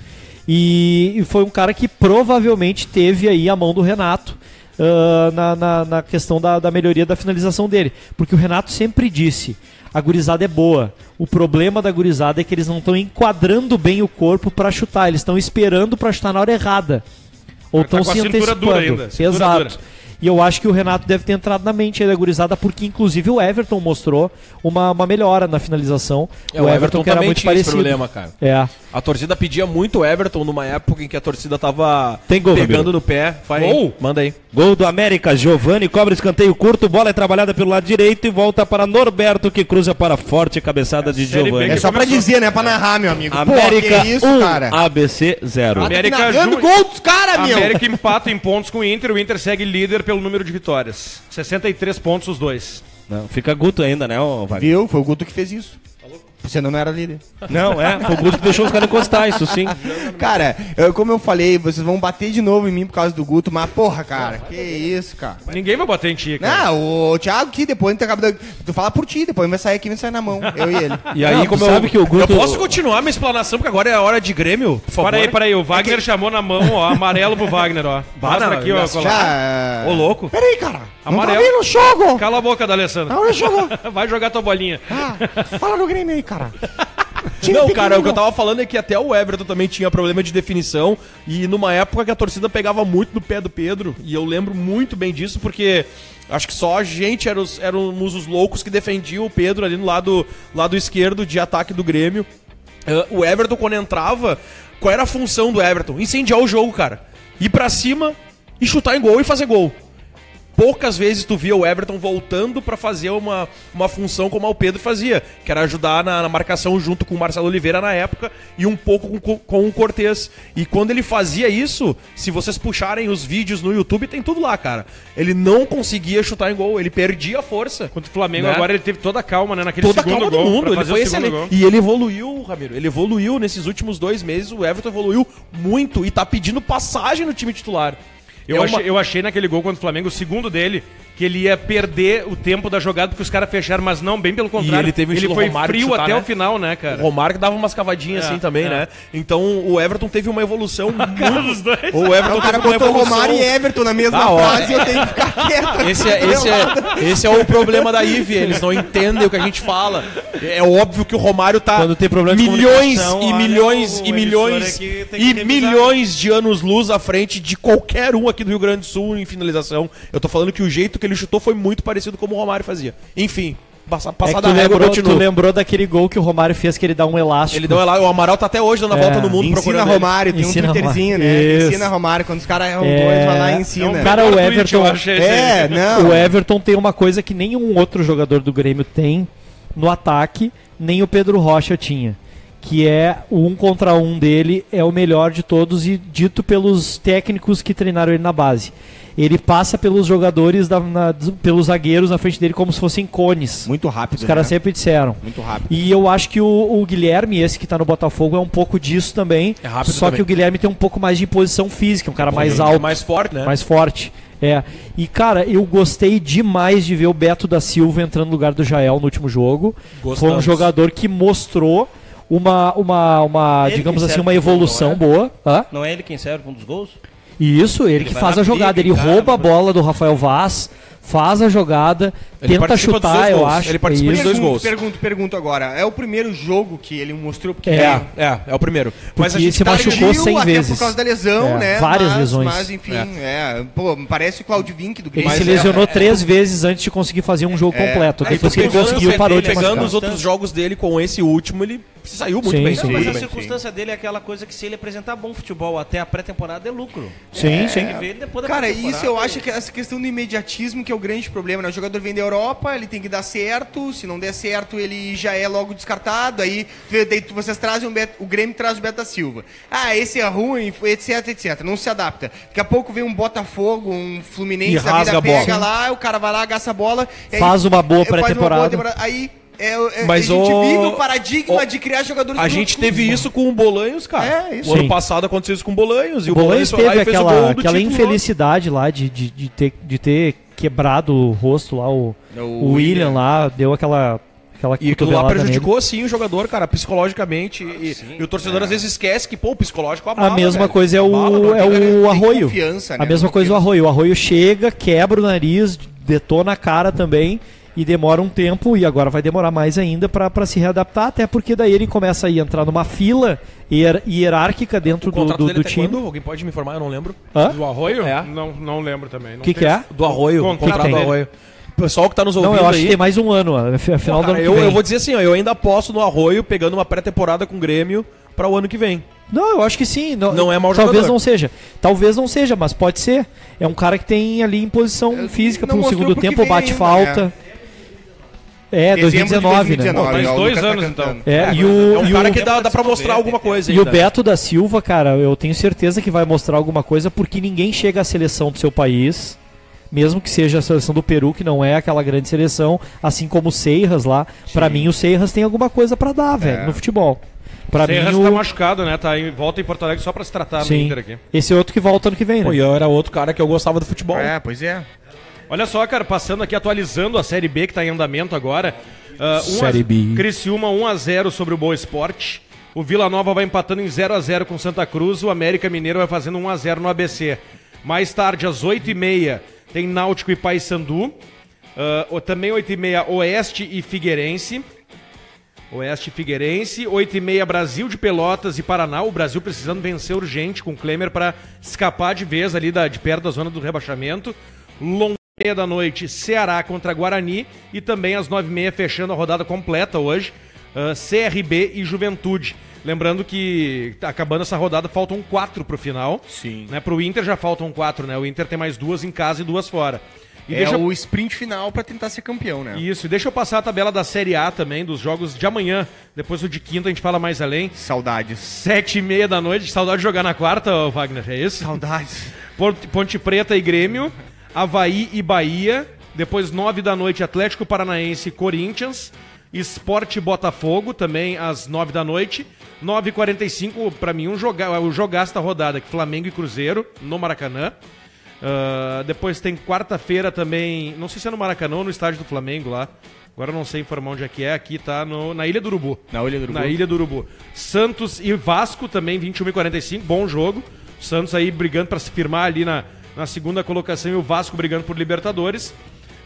E foi um cara que provavelmente teve aí a mão do Renato na questão da melhoria da finalização dele. Porque o Renato sempre disse, a gurizada é boa. O problema da gurizada é que eles não estão enquadrando bem o corpo para chutar. Eles estão esperando para chutar na hora errada. Ou Tá estão com a se cintura antecipando. dura ainda, cintura Exato. dura. E eu acho que o Renato deve ter entrado na mente aí da gurizada, porque inclusive o Everton mostrou uma melhora na finalização. O Everton que era também muito tinha esse parecido. problema, cara. É. A torcida pedia muito o Everton numa época em que a torcida tava Tem gol, pegando Ramiro. no pé. Gol? Manda aí. Gol do América, Giovani cobra escanteio curto, bola é trabalhada pelo lado direito e volta para Norberto, que cruza para forte cabeçada de Série B Giovani. É só pra dizer, né? Pra narrar, meu amigo. América Pô, que isso, 1, cara? ABC 0. América narrando Ju- gol dos caras, meu! América empata em pontos com o Inter segue líder pelo número de vitórias. 63 pontos os dois. Não, fica Guto ainda, né, ô Wagner? Viu? Foi o Guto que fez isso. Senão não era líder. Não, foi o Guto que deixou os caras encostar, isso sim. Cara, como eu falei, vocês vão bater de novo em mim por causa do Guto, mas porra, cara, que isso, cara. Ninguém vai bater em ti, cara. Não, o Thiago aqui, depois tu fala por ti, depois vai sair aqui e vai sair na mão, eu e ele. E aí, Não, como tu sabe que o Guto... Eu posso continuar minha explanação, porque agora é a hora de Grêmio, por favor. Para aí, o Wagner chamou na mão, ó, amarelo pro Wagner, ó. Mostra não, aqui, ó. Já... Ô, louco. Peraí, cara. Amarelo. Não tá vendo o jogo? Cala a boca, D'Alessandro. Não, jogo. Vai jogar tua bolinha. Fala do Grêmio aí, cara. Não, cara, o que eu tava falando é que até o Everton também tinha problema de definição e numa época que a torcida pegava muito no pé do Pedro, e eu lembro muito bem disso porque acho que só a gente éramos os loucos que defendiam o Pedro ali no lado esquerdo de ataque do Grêmio. O Everton, quando entrava, qual era a função do Everton? Incendiar o jogo, cara. Ir pra cima e chutar em gol e fazer gol. Poucas vezes tu via o Everton voltando pra fazer uma função como o Pedro fazia, que era ajudar na marcação junto com o Marcelo Oliveira na época e um pouco com o Cortez. E quando ele fazia isso, se vocês puxarem os vídeos no YouTube, tem tudo lá, cara. Ele não conseguia chutar em gol, ele perdia a força. Contra o Flamengo Né? agora ele teve toda a calma, né? Naquele Toda a segundo calma gol. do mundo, pra ele fazer foi o segundo excelente. gol. E ele evoluiu, Ramiro, ele evoluiu nesses últimos 2 meses, o Everton evoluiu muito e tá pedindo passagem no time titular. Eu achei naquele gol contra o Flamengo, o segundo dele, que ele ia perder o tempo da jogada porque os caras fecharam, mas não, bem pelo contrário. ele teve um estilo foi Romário de frio chutar, até né? o final, né, cara? O Romário que dava umas cavadinhas assim também, né? Então o Everton teve uma evolução dos dois. O Everton O cara teve uma botou evolução. Romário e Everton na mesma ó. frase e eu tenho que ficar quieto. Esse é o problema da IVE, eles não entendem o que a gente fala. É óbvio que o Romário tá Quando tem problema de milhões comunicação, e olha, milhões o e milhões emissor aqui tem e que revisar. milhões de anos-luz à frente de qualquer um aqui do Rio Grande do Sul em finalização. Eu tô falando que o jeito que ele chutou foi muito parecido como o Romário fazia. Enfim, passar É que da régua, tu continua. lembrou daquele gol que o Romário fez, que ele dá um elástico. Ele deu lá, o Amaral tá até hoje dando a volta no mundo Ensina procurando ele. Romário, tem Ensina um Twitterzinho, Romário. né? Isso. Ensina Romário, quando os caras erram dois, vai lá e ensina. Cara, o Everton... Não. O Everton tem uma coisa que nenhum outro jogador do Grêmio tem no ataque, nem o Pedro Rocha tinha. Que é o 1 contra 1 dele, é o melhor de todos e dito pelos técnicos que treinaram ele na base. Ele passa pelos jogadores, pelos zagueiros na frente dele como se fossem cones. Muito rápido, Os caras né? sempre disseram. Muito rápido. E eu acho que o Guilherme, esse que tá no Botafogo, é um pouco disso também. É rápido só também. que o Guilherme tem um pouco mais de imposição física, um cara mais alto, mais forte, né? mais forte. É. E, cara, eu gostei demais de ver o Beto da Silva entrando no lugar do Jael no último jogo. Gostamos. Foi um jogador que mostrou uma Ele digamos que assim, serve uma pro gol, evolução não é? boa. Hã? Não é ele quem serve um dos gols? E isso, ele que vai faz lá, a jogada. drible, Ele cara, rouba a mas- bola do Rafael Vaz, faz a jogada, Ele tenta participa dos chutar, dois eu gols. acho. Ele participa É dos isso. dois gols. Pergunto agora. É o primeiro jogo que ele mostrou? Porque É o primeiro. Mas a Porque gente se tá machucou dividindo- 100 até vezes. por causa da lesão, É, né? várias lesões. Mas enfim, pô, parece o Claudio Vinck do Ele Grêmio. se lesionou 3 vezes antes de conseguir fazer um jogo completo. Depois que ele conseguiu, parou de Pegando machucar. os outros jogos dele com esse último, ele saiu muito Sim, bem. sim. Não, mas a Muito bem. circunstância dele é aquela coisa que se ele apresentar bom futebol até a pré-temporada é lucro. Sim, sim. Tem que ver ele depois da Cara, pré-temporada. isso eu acho que essa questão do imediatismo que é o grande problema, né? O jogador vem da Europa, ele tem que dar certo, se não der certo ele já é logo descartado, aí vocês trazem o Grêmio traz o Beto da Silva. Ah, esse é ruim, etc, etc. Não se adapta. Daqui a pouco vem um Botafogo, um Fluminense, E a vida rasga a pega bola. lá, o cara vai lá, agaça a bola. e aí- Faz uma boa faz uma pré-temporada. temporada. Aí Mas a gente o- vive o paradigma de criar jogadores A gente brutos. teve isso com o Bolanhos, cara. É, isso. O ano Sim. passado aconteceu isso com o Bolanhos. E O Bolanhos foi lá teve e fez o gol aquela do título. infelicidade lá de ter quebrado o rosto lá, o William lá, deu aquela E aquilo lá cotovelada prejudicou sim o jogador, cara, psicologicamente. E o torcedor às vezes esquece que, pô, o psicológico nele. abala, A mesma velho. coisa é Abala, o Tem Arroio. confiança, né? A mesma Tem coisa o confiança. Arroio. O Arroio chega, quebra o nariz, detona a cara também e demora um tempo, e agora vai demorar mais ainda para se readaptar, até porque daí ele começa a entrar numa fila hierárquica dentro do time. Quando? Alguém pode me informar? Eu não lembro. Hã? Do Arroio? É. Não lembro também. O que é? Do Arroio. Contrato Contrato do dele. Arroio. O pessoal que tá nos ouvindo Não, eu acho aí... que tem mais um ano, afinal do ano que eu vem. vou dizer assim, ó, eu ainda aposto no Arroio pegando uma pré-temporada com o Grêmio para o ano que vem. Não, eu acho que sim. Não é mau Talvez jogador. não seja. Talvez não seja, mas pode ser. É um cara que tem ali em posição física não para um mostrou segundo porque tempo, vem bate ainda, falta. Dezembro de 2019, né? Pô, mais ó, o 2 Luca tá anos, cantando. então. É, É um cara que dá pra mostrar alguma coisa E o ainda. Beto da Silva, cara, eu tenho certeza que vai mostrar alguma coisa, porque ninguém chega à seleção do seu país, mesmo que seja a seleção do Peru, que não é aquela grande seleção, assim como o Seiras lá. Pra mim, o Seiras tem alguma coisa pra dar, velho, no futebol. Pra mim, Serras tá machucado, né? Tá volta em Porto Alegre só pra se tratar no Sim. Inter aqui. Esse é outro que volta ano que vem, né? Pô, e eu era outro cara que eu gostava do futebol. Pois é. Olha só, cara, passando aqui, atualizando a Série B que tá em andamento agora. Série B. Criciúma 1-0 sobre o Boa Esporte. O Vila Nova vai empatando em 0-0 com Santa Cruz. O América Mineiro vai fazendo 1-0 no ABC. Mais tarde, às 8h30, tem Náutico e Paysandu. Também 8h30, Oeste e Figueirense. Oeste e Figueirense. 8h30, Brasil de Pelotas e Paraná. O Brasil precisando vencer urgente com o Klemer para escapar de vez ali de perto da zona do rebaixamento. Meia da noite, Ceará contra Guarani. E também às 9h30, fechando a rodada completa hoje, CRB e Juventude. Lembrando que, acabando essa rodada, faltam 4 pro final. Sim. Né? Pro Inter já faltam 4, né? O Inter tem mais 2 em casa e 2 fora. E É o sprint final pra tentar ser campeão, né? Isso, e deixa eu passar a tabela da Série A também, dos jogos de amanhã. Depois o de quinta a gente fala mais além. Saudades. 7h30 da noite, saudade de jogar na quarta, ô, Wagner, é isso? Saudades. Ponte Preta e Grêmio, Avaí e Bahia. Depois 9 da noite, Atlético Paranaense e Corinthians. Sport e Botafogo, também às 9 da noite. 9h45, pra mim, o jogaço da rodada, que Flamengo e Cruzeiro, no Maracanã. Depois tem quarta-feira também, não sei se é no Maracanã ou no estádio do Flamengo lá. Agora eu não sei informar onde é que é. Aqui tá na Ilha do Urubu. Na Ilha do Urubu. Santos e Vasco também, 21h45, bom jogo. Santos aí brigando pra se firmar ali na segunda colocação e o Vasco brigando por Libertadores.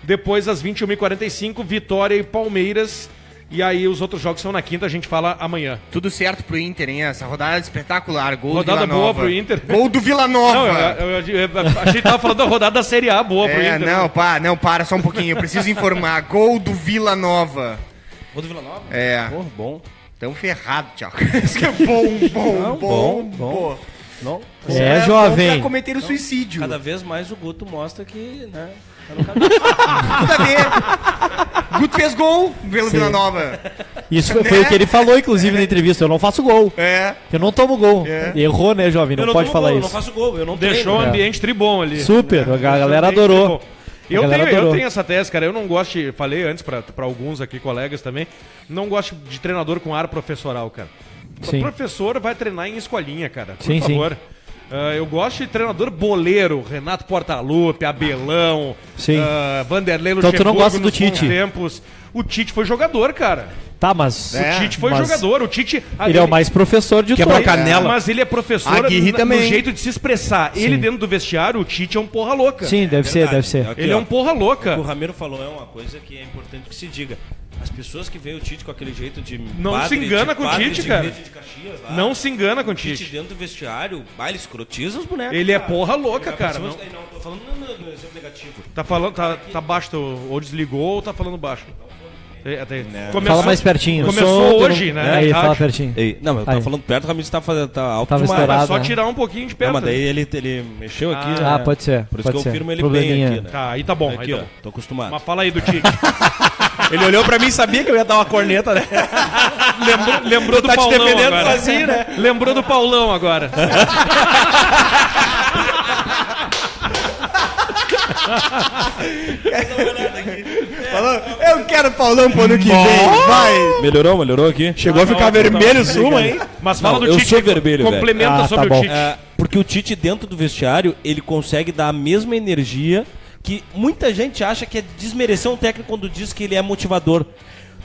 Depois, às 21h45, Vitória e Palmeiras. E aí os outros jogos são na quinta, a gente fala amanhã. Tudo certo pro Inter, hein? Essa rodada espetacular. Gol Rodada do Vila boa Nova. pro Inter. Gol do Vila Nova. Não, eu achei que tava falando da rodada da Série A boa pro Inter. Para só um pouquinho. Eu preciso informar. Gol do Vila Nova. Gol do Vila Nova? É. Pô, bom. Tamo ferrado, Thiago. Isso que é bom. Não. É, Bom jovem. pra cometer o suicídio. Cada vez mais o Guto mostra que, né? Tudo a ver. Guto fez gol pelo Vila Nova. Isso foi o que ele falou, inclusive, na entrevista. Eu não faço gol. É. Eu não tomo gol. É. Errou, né, jovem? Não pode falar Eu isso. não faço gol, eu não Deixou o treino. ambiente tribom ali. Super, a galera Deixou o ambiente adorou. tribom. A galera Eu adorou. tenho essa tese, cara. Eu não gosto de... Falei antes pra alguns aqui, colegas também. Não gosto de treinador com ar professoral, cara. Sim. O professor vai treinar em escolinha, cara. Por Sim, favor. Eu gosto de treinador boleiro. Renato Portaluppi, Abelão, Sim. Vanderlei Então tu não Luxemburgo gosta do nos bons Tite? tempos. O Tite foi jogador, cara. Tá, mas... O Tite foi mas jogador. O Tite... Ele é o mais professor de Quebrou a todos. canela. Mas ele é professor Aguirre no também. jeito de se expressar. Ele dentro do vestiário, o Tite é um porra louca. Sim, deve ser, deve ser. Aqui, Ele é ó. um porra louca. O que o Ramiro falou é uma coisa que é importante que se diga. As pessoas que veem o Tite com aquele jeito de Não se engana com o Tite, de cara. igreja de Caxias, lá, Não se engana com o Tite Tite. dentro do vestiário, baile escrotiza os bonecos. Ele é cara. porra louca, Pra cara. cima, Não, Não, tô falando no exemplo negativo. tá falando, tá baixo, ou desligou ou tá falando baixo. Fala mais pertinho. Começou hoje, né? Aí, Rádio. fala pertinho. Ei, não, mas eu Aí. tava falando perto, o Ramiro tá alto Tava demais. estourado. É só né? tirar um pouquinho de perto. Não, mas daí ele mexeu aqui. Ah, né? pode ser. Por isso pode que eu ser. firmo ele Probleminha. bem aqui, né? Tá, aí tá bom. Aqui, aí ó, tá bom. tô acostumado. Mas fala aí do Tite. Ele olhou pra mim e sabia que eu ia dar uma corneta, né? Lembrou do Tá te Paulão defendendo agora. sozinho, né? Lembrou do Paulão agora. Falou, eu quero Paulão pro ano que vem. Vai. Melhorou aqui? Chegou a ficar vermelho o Suma, hein? Mas fala Não, do eu Tite. sou vermelho, velho. Complementa Ah, sobre tá o bom. Tite. Porque o Tite dentro do vestiário, ele consegue dar a mesma energia que muita gente acha que é desmerecer um técnico quando diz que ele é motivador.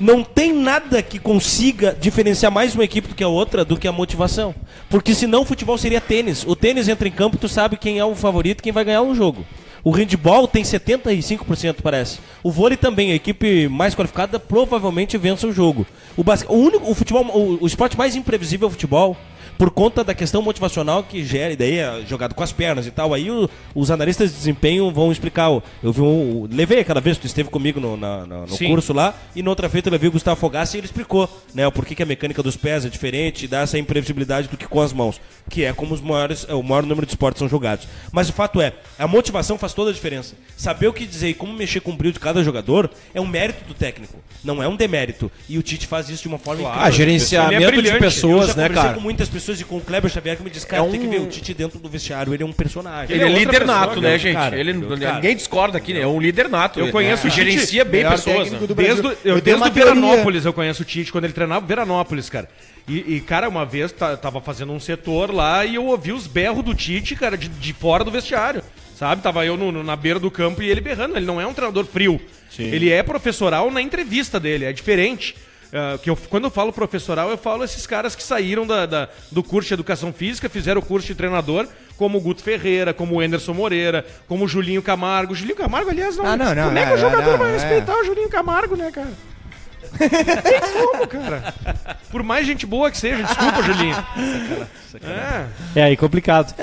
Não tem nada que consiga diferenciar mais uma equipe do que a outra do que a motivação. Porque senão o futebol seria tênis. O tênis entra em campo, tu sabe quem é o favorito, quem vai ganhar um jogo. O handball tem 75%, parece. O vôlei também, a equipe mais qualificada provavelmente vence o jogo. O futebol, o esporte mais imprevisível é o futebol, por conta da questão motivacional que gera, e daí é jogado com as pernas e tal. Aí os analistas de desempenho vão explicar. Eu levei aquela vez, tu esteve comigo no curso lá, e na outra feita eu levei o Gustavo Fogassi e ele explicou, né, o porquê que a mecânica dos pés é diferente e dá essa imprevisibilidade do que com as mãos, que é como o maior número de esportes são jogados. Mas o fato é, a motivação faz toda a diferença. Saber o que dizer e como mexer com o brilho de cada jogador é um mérito do técnico, não é um demérito. E o Tite faz isso de uma forma incrível. Gerenciamento de pessoas, né, cara? Com muitas pessoas e com o Kleber Xavier que me diz, cara, tem que ver o Tite dentro do vestiário, ele é um personagem. Ele é líder nato, né, gente? Cara, ninguém discorda aqui, né? É um líder nato. Eu conheço o Tite. Gerencia bem pessoas. Né? Desde o Veranópolis eu conheço o Tite, quando ele treinava o Veranópolis, cara. E, cara, uma vez tava fazendo um setor lá e eu ouvi os berros do Tite, cara, de fora do vestiário. Sabe? Tava eu na beira do campo e ele berrando. Ele não é um treinador frio. Sim. Ele é professoral na entrevista dele, é diferente. Quando eu falo professoral, eu falo esses caras que saíram do curso de Educação Física, fizeram o curso de treinador, como o Guto Ferreira, como o Anderson Moreira, como o Julinho Camargo. O Julinho Camargo, aliás, como é que o jogador vai respeitar o Julinho Camargo, né, cara? Não tem como, cara. Por mais gente boa que seja, desculpa, Julinho. É aí complicado.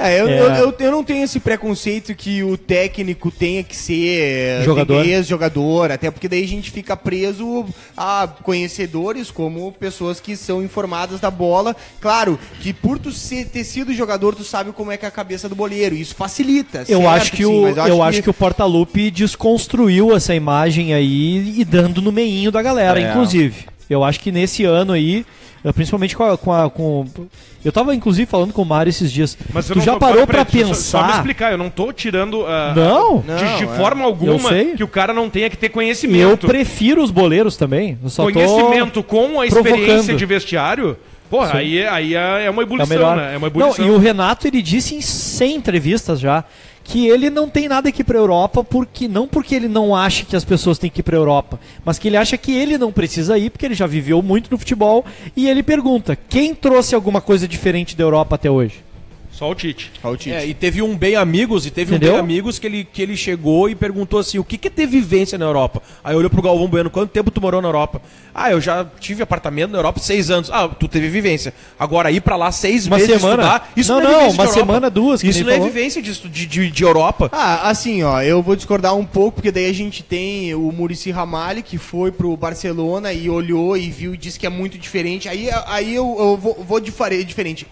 Eu não tenho esse preconceito que o técnico tenha que ser ex-jogador, até porque daí a gente fica preso a conhecedores como pessoas que são informadas da bola. Claro, que por tu ter sido jogador, tu sabe como é que é a cabeça do boleiro. Isso facilita. Eu acho que o Portaluppi desconstruiu essa imagem aí e dando no meinho da galera, inclusive. Eu acho que nesse ano aí, principalmente com eu tava inclusive falando com o Mário esses dias. Mas tu já parou pra pensar? Só me explicar, eu não tô tirando de forma alguma que o cara não tenha que ter conhecimento. Eu prefiro os boleiros também. Eu só conhecimento com a experiência provocando. De vestiário. Porra, aí é uma ebulição, né? É uma ebulição. Não, e o Renato, ele disse em 100 entrevistas já que ele não tem nada que ir pra Europa, não porque ele não acha que as pessoas têm que ir pra Europa, mas que ele acha que ele não precisa ir, porque ele já viveu muito no futebol, e ele pergunta, quem trouxe alguma coisa diferente da Europa até hoje? Só o Tite. E teve um Bem Amigos, que ele chegou e perguntou assim, o que é ter vivência na Europa? Aí olhou pro Galvão Bueno, quanto tempo tu morou na Europa? Eu já tive apartamento na Europa 6 anos. Tu teve vivência. Agora ir pra lá 6 meses estudar, isso não é vivência de Europa. Semana, 2. Isso não é vivência de Europa. Assim, eu vou discordar um pouco, porque daí a gente tem o Muricy Ramalho, que foi pro Barcelona e olhou e viu e disse que é muito diferente. Aí eu vou diferente.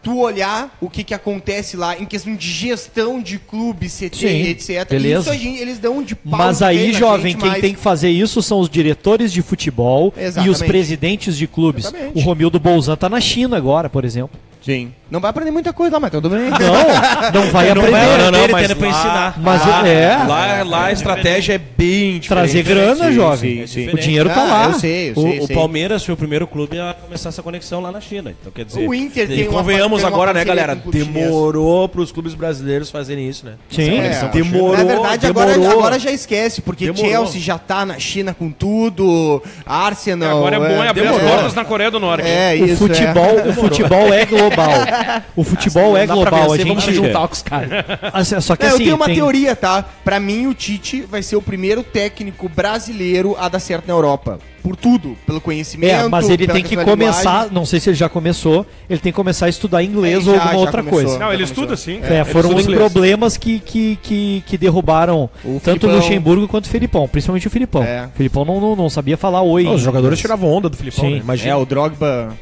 Tu olhar o que acontece lá em questão de gestão de clube, CT, etc. Beleza. Isso eles dão de pau. Mas aí, jovem, quem tem que fazer isso são os diretores de futebol e os presidentes de clubes. Exatamente. O Romildo Bolzan tá na China agora, por exemplo. Sim. Não vai aprender muita coisa lá, mas tudo bem. Não vai aprender. Mas pra ensinar. Mas lá a estratégia é bem diferente. Trazer grana, jovem. Sim. O dinheiro tá lá. Eu sei. O Palmeiras foi o primeiro clube a começar essa conexão lá na China. Então, quer dizer... O Inter tem convenhamos agora, né, galera? Demorou pros clubes brasileiros fazerem isso, né? Sim. Demorou. Na verdade, agora já esquece, porque Chelsea já tá na China com tudo, Arsenal... Agora é bom abrir as portas na Coreia do Norte. O futebol é global. O futebol é global. A gente vamos se juntar com os caras. Só que eu tenho uma teoria, tá? Pra mim, o Tite vai ser o primeiro técnico brasileiro a dar certo na Europa. Por tudo, pelo conhecimento. Mas ele tem que começar, não sei se ele já começou, ele tem que começar a estudar inglês ou alguma outra coisa. Não, ele estuda sim. Foram os problemas que derrubaram tanto o Luxemburgo quanto o Filipão, principalmente o Filipão. O Filipão não sabia falar oi. Os jogadores tiravam onda do Filipão, né? Imagina. O Drogba.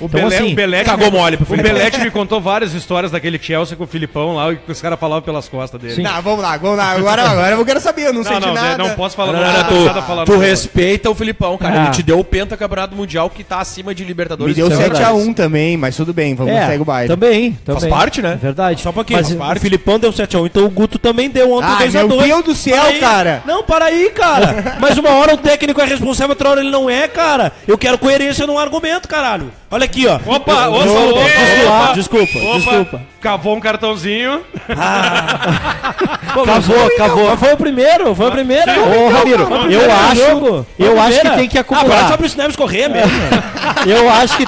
O Belete cagou mole pro Filipão. O Belete me contou várias histórias daquele Chelsea com o Filipão lá, que os caras falavam pelas costas dele. Não, vamos lá. Agora eu quero saber, eu não sei de nada. Não posso falar. Tu respeita o Filipão, cara. Ele te deu o pentacampeonato mundial que tá acima de Libertadores. Me deu 7-1 também, mas tudo bem, vamos segue o baile. Também. Faz parte, né? Verdade. Só um pouquinho. Mas o Filipão deu 7-1, então o Guto também deu ontem 2-2. Meu Deus do céu, cara! Não, para aí, cara! Mas uma hora o técnico é responsável, outra hora ele não é, cara. Eu quero coerência no argumento, caralho. Olha aqui, ó. Desculpa. Cavou um cartãozinho. Cavou. Foi o primeiro. Ô, Ramiro, eu acho que tem que Agora acumular. só pro Neves correr mesmo. Eu acho que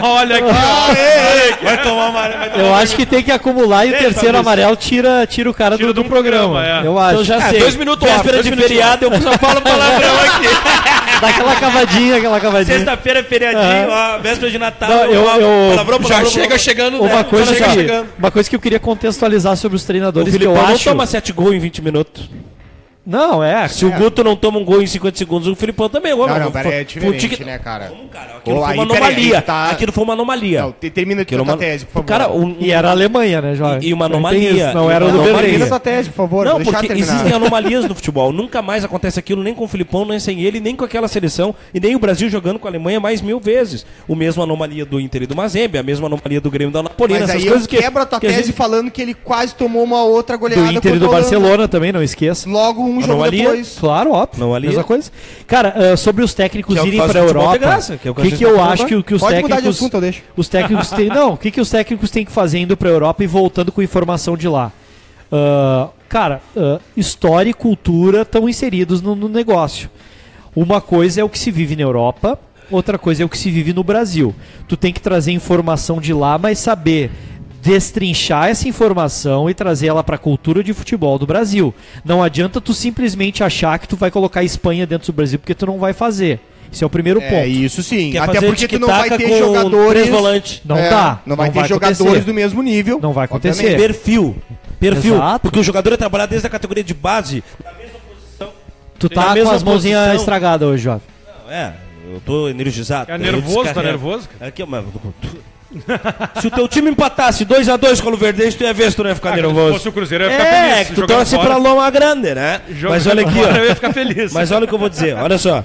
Olha aqui, Vai tomar amarelo. eu acho que tem que acumular e o terceiro amarelo tira o cara Tira do do programa. programa, Eu acho. Eu já sei. 2 minutos off, Véspera 2 de minutos feriado, eu só falo palavrão aqui. Dá aquela cavadinha. Sexta-feira é feriadinho, ó, véspera de Natal. Não, Palavrão, Já chega chegando, Uma né? coisa, Já chega que, chegando. uma coisa que eu queria contextualizar sobre os O treinadores que Filipão eu não acho. toma 7 gols em 20 minutos. Não, Se o Guto não toma um gol em 50 segundos, o Filipão também. Não, pera, é diferente, né, cara? Aquilo foi Aí, uma peraí, anomalia. tá- Aquilo foi uma anomalia. Não, termina aqui Aquilo a tua uma- tese, por favor. Cara, E era a Alemanha, né, Jorge? E uma Tem anomalia. isso, não E era o uma do anomalia. Berlim. Termina a tua tese, por favor. Não, vou deixar porque terminar. existem anomalias no futebol. Nunca mais acontece aquilo, nem com o Filipão, nem sem ele, nem com aquela seleção, e nem o Brasil jogando com a Alemanha mais 1000 vezes. O mesmo anomalia do Inter e do Mazembe, a mesma anomalia do Grêmio e da Napolina. Mas Essas aí eu coisas que quebro a tua que a tese gente- falando que ele quase tomou uma outra goleada Do Inter e do contra a Holanda. Barcelona também, não esqueça. Logo um jogo Anomalia. depois. Claro, óbvio. Anomalia. Mesma coisa. Cara, sobre os técnicos Que é o que irem faz pra o futebol Europa, ter graça, que é o que a que gente eu tá acho falando. que os Pode mudar de técnicos... assunto, eu deixo. Os técnicos têm... Não, o que os técnicos têm que fazer indo pra Europa e voltando com informação de lá? História e cultura estão inseridos no negócio. Uma coisa é o que se vive na Europa, outra coisa é o que se vive no Brasil. Tu tem que trazer informação de lá, mas saber destrinchar essa informação e trazer ela para a cultura de futebol do Brasil. Não adianta tu simplesmente achar que tu vai colocar a Espanha dentro do Brasil, porque tu não vai fazer. Esse é o primeiro ponto. É, isso sim. Quer Até fazer porque tu não vai tic-tac ter com jogadores... 3 volantes. Não dá. Não vai ter vai jogadores acontecer. do mesmo nível. Não vai acontecer. obviamente. Perfil. Exato. Porque o jogador é trabalhar desde a categoria de base. Tu Tem a tá com mesma as mãozinhas posição. estragadas hoje, Jovem. Não, eu tô energizado. Tá Eu nervoso, tá descarrego. nervoso? Aqui, mas... Se o teu time empatasse 2-2 com o Luverdense, tu ia ver se tu não ia ficar Se nervoso. fosse o Cruzeiro, eu ia ficar feliz. Que tu Jogando torce fora- pra Loma Grande, né? jogando Mas olha aqui, fora, ó. eu ia ficar feliz. Mas olha o que eu vou dizer, olha só.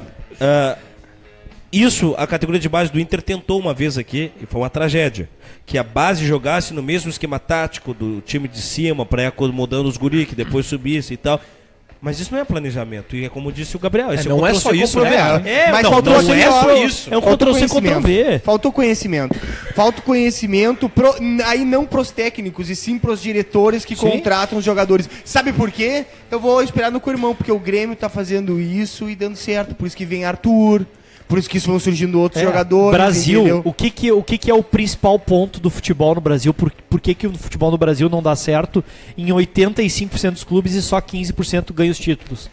Isso a categoria de base do Inter tentou uma vez aqui e foi uma tragédia. Que a base jogasse no mesmo esquema tático do time de cima, pra ir acomodando os guri, que depois subisse e tal. Mas isso não é planejamento, e é como disse o Gabriel. Esse não é só isso, né? Mas não, faltou não assim, é ó, só isso. É um faltou Ctrl-C, Ctrl-V. Faltou conhecimento. Falta conhecimento, aí não pros técnicos, e sim pros diretores que contratam os jogadores. Sabe por quê? Eu vou esperar no Cormão, porque o Grêmio tá fazendo isso e dando certo. Por isso que vem Arthur, por isso que vão surgindo outros jogadores. Brasil, entendeu? o que é o principal ponto do futebol no Brasil? Por que o futebol no Brasil não dá certo em 85% dos clubes e só 15% ganha os títulos?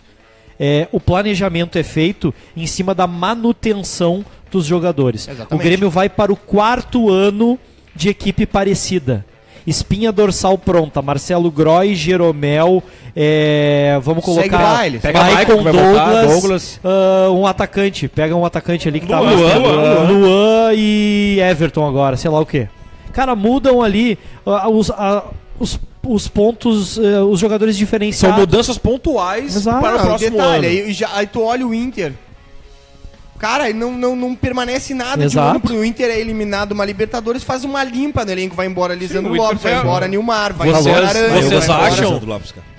O planejamento é feito em cima da manutenção dos jogadores. Exatamente. O Grêmio vai para o 4º ano de equipe parecida. Espinha dorsal pronta, Marcelo Groy, Jeromel, vamos Segue colocar baile. Pega Maicon Maicon, que vai voltar, Douglas, um atacante, pega um atacante ali que tá Luan. Luan e Everton agora, sei lá o que. Cara, mudam ali os pontos, os jogadores São diferenciados. mudanças pontuais Exato. para o Não, próximo detalhe, ano. aí tu olha o Inter. Cara, não permanece nada de um Exato. ano pro Inter é eliminado uma Libertadores, faz uma limpa no elenco, vai embora Lisandro o Inter Lopes, vai foi- embora Nilmar, vai Vocês- embora Aranha. vocês vai embora- acham-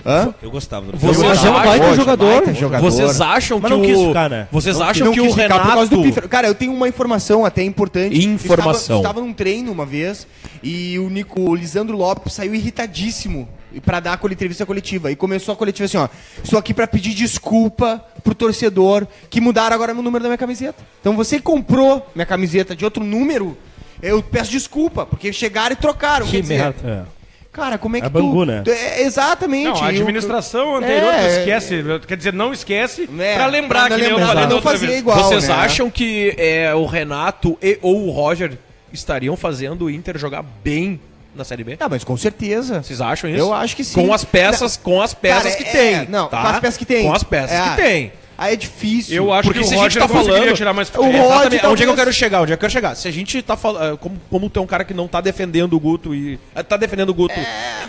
Hã? Eu gostava do Vocês Mas é um acham- baita jogador. Baita jogador. Vocês acham Mas que não quis o ficar, né? Vocês Não acham que quis o ficar por causa do Renato Pífaro. Cara, eu tenho uma informação até importante. Informação. Eu estava num treino uma vez e o Lisandro Lopes saiu irritadíssimo pra dar a entrevista coletiva. E começou a coletiva assim, ó. Estou aqui pra pedir desculpa pro torcedor que mudaram agora o número da minha camiseta. Então você que comprou minha camiseta de outro número, eu peço desculpa, porque chegaram e trocaram. Que quer dizer, merda. Cara, como é que É Bangu, né? Exatamente. Não, a administração anterior tu esquece. Quer dizer, não esquece pra lembrar pra que nem eu lembrar, falei não na outra fazer vez. igual, Vocês né? acham que o Renato ou o Roger estariam fazendo o Inter jogar bem na Série B? Ah, mas com certeza. Vocês acham isso? Eu acho que sim. Com as peças, Cara, que tem. Não, tá? com as peças que tem. Com as peças que tem. Aí é difícil. Eu acho Porque que o se a gente Roger tá conseguiria falando- tirar mais O Roger Exatamente. Onde é que eu talvez- quero chegar? Onde é que eu quero chegar? Se a gente tá falando. Como tem um cara que não tá defendendo o Guto e. Tá defendendo o Guto.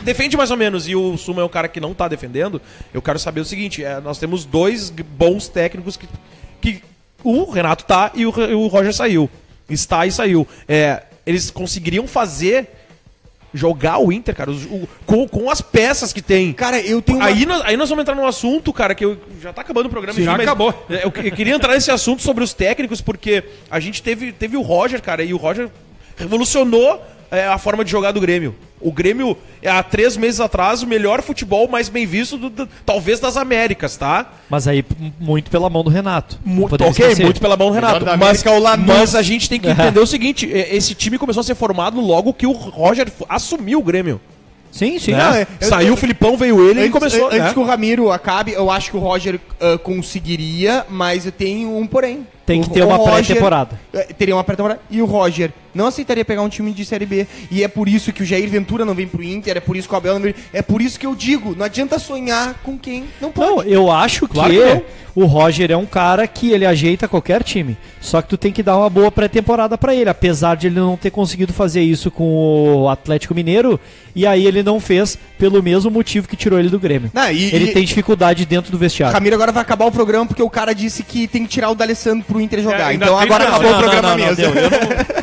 Defende mais ou menos. E o Suma é um cara que não tá defendendo. Eu quero saber o seguinte: nós temos dois bons técnicos que o Renato tá e o Roger saiu. Está e saiu. Eles conseguiriam fazer. Jogar o Inter, cara, com as peças que tem. Cara, eu tenho Aí nós vamos entrar num assunto, cara, que já tá acabando o programa. Sim, enfim, já mas acabou. Eu queria entrar nesse assunto sobre os técnicos, porque a gente teve o Roger, cara, e o Roger revolucionou a forma de jogar do Grêmio. O Grêmio, há 3 meses atrás, o melhor futebol mais bem visto, talvez das Américas, tá? Mas aí, muito pela mão do Renato. Muito pela mão do Renato. Mas a gente tem que entender o seguinte, esse time começou a ser formado logo que o Roger assumiu o Grêmio. Sim. Né? Saiu o Filipão, veio ele e começou. Antes que o Ramiro acabe, eu acho que o Roger conseguiria, mas eu tenho um porém. Tem que ter uma pré-temporada. Teria uma pré-temporada. E o Roger não aceitaria pegar um time de Série B. E é por isso que o Jair Ventura não vem pro Inter, é por isso que o Abel não vem. É por isso que eu digo, não adianta sonhar com quem não pode. Não, eu acho Claro que não. o Roger é um cara que ele ajeita qualquer time. Só que tu tem que dar uma boa pré-temporada pra ele, apesar de ele não ter conseguido fazer isso com o Atlético Mineiro, e aí ele não fez pelo mesmo motivo que tirou ele do Grêmio. Ele tem dificuldade dentro do vestiário. Ramiro agora vai acabar o programa porque o cara disse que tem que tirar o D'Alessandro pro Inter jogar. ainda Então tem- agora não, acabou não, o programa mesmo.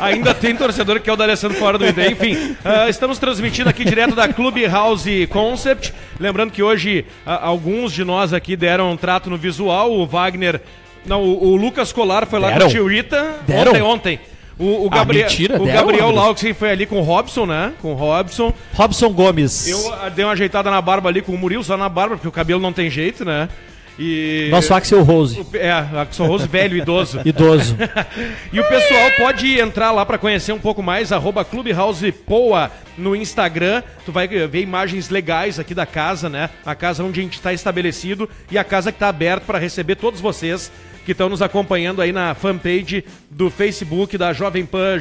Ainda tem torcedor que quer o D'Alessandro fora do Inter. Enfim, estamos transmitindo aqui direto da Clubhouse Concept. Lembrando que hoje alguns de nós aqui deram um trato no visual. O Wagner... Não, o Lucas Colar foi lá com o Tio Rita ontem. O mentira, Gabriel Lauxen foi ali com o Robson, né? Com o Robson. Robson Gomes. Eu dei uma ajeitada na barba ali com o Murilo, só na barba, porque o cabelo não tem jeito, né? E... Nosso Axel Rose. Axel Rose velho, idoso. Idoso. E o pessoal pode entrar lá para conhecer um pouco mais, @ClubhousePoa no Instagram. Tu vai ver imagens legais aqui da casa, né? A casa onde a gente está estabelecido e a casa que está aberta para receber todos vocês que estão nos acompanhando aí na fanpage do Facebook da Jovem Pan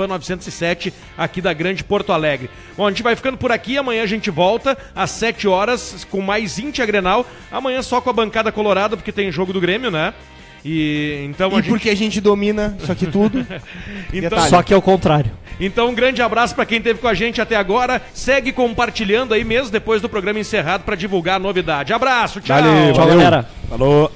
907, aqui da Grande Porto Alegre. Bom, a gente vai ficando por aqui, amanhã a gente volta às 7 horas com mais Intia Grenal, amanhã só com a bancada colorada, porque tem jogo do Grêmio, né? Então Porque a gente domina isso aqui tudo. Então, Só que é o contrário. Então um grande abraço para quem esteve com a gente até agora, segue compartilhando aí mesmo depois do programa encerrado para divulgar a novidade. Abraço, tchau! Valeu, Tchau, galera. Falou.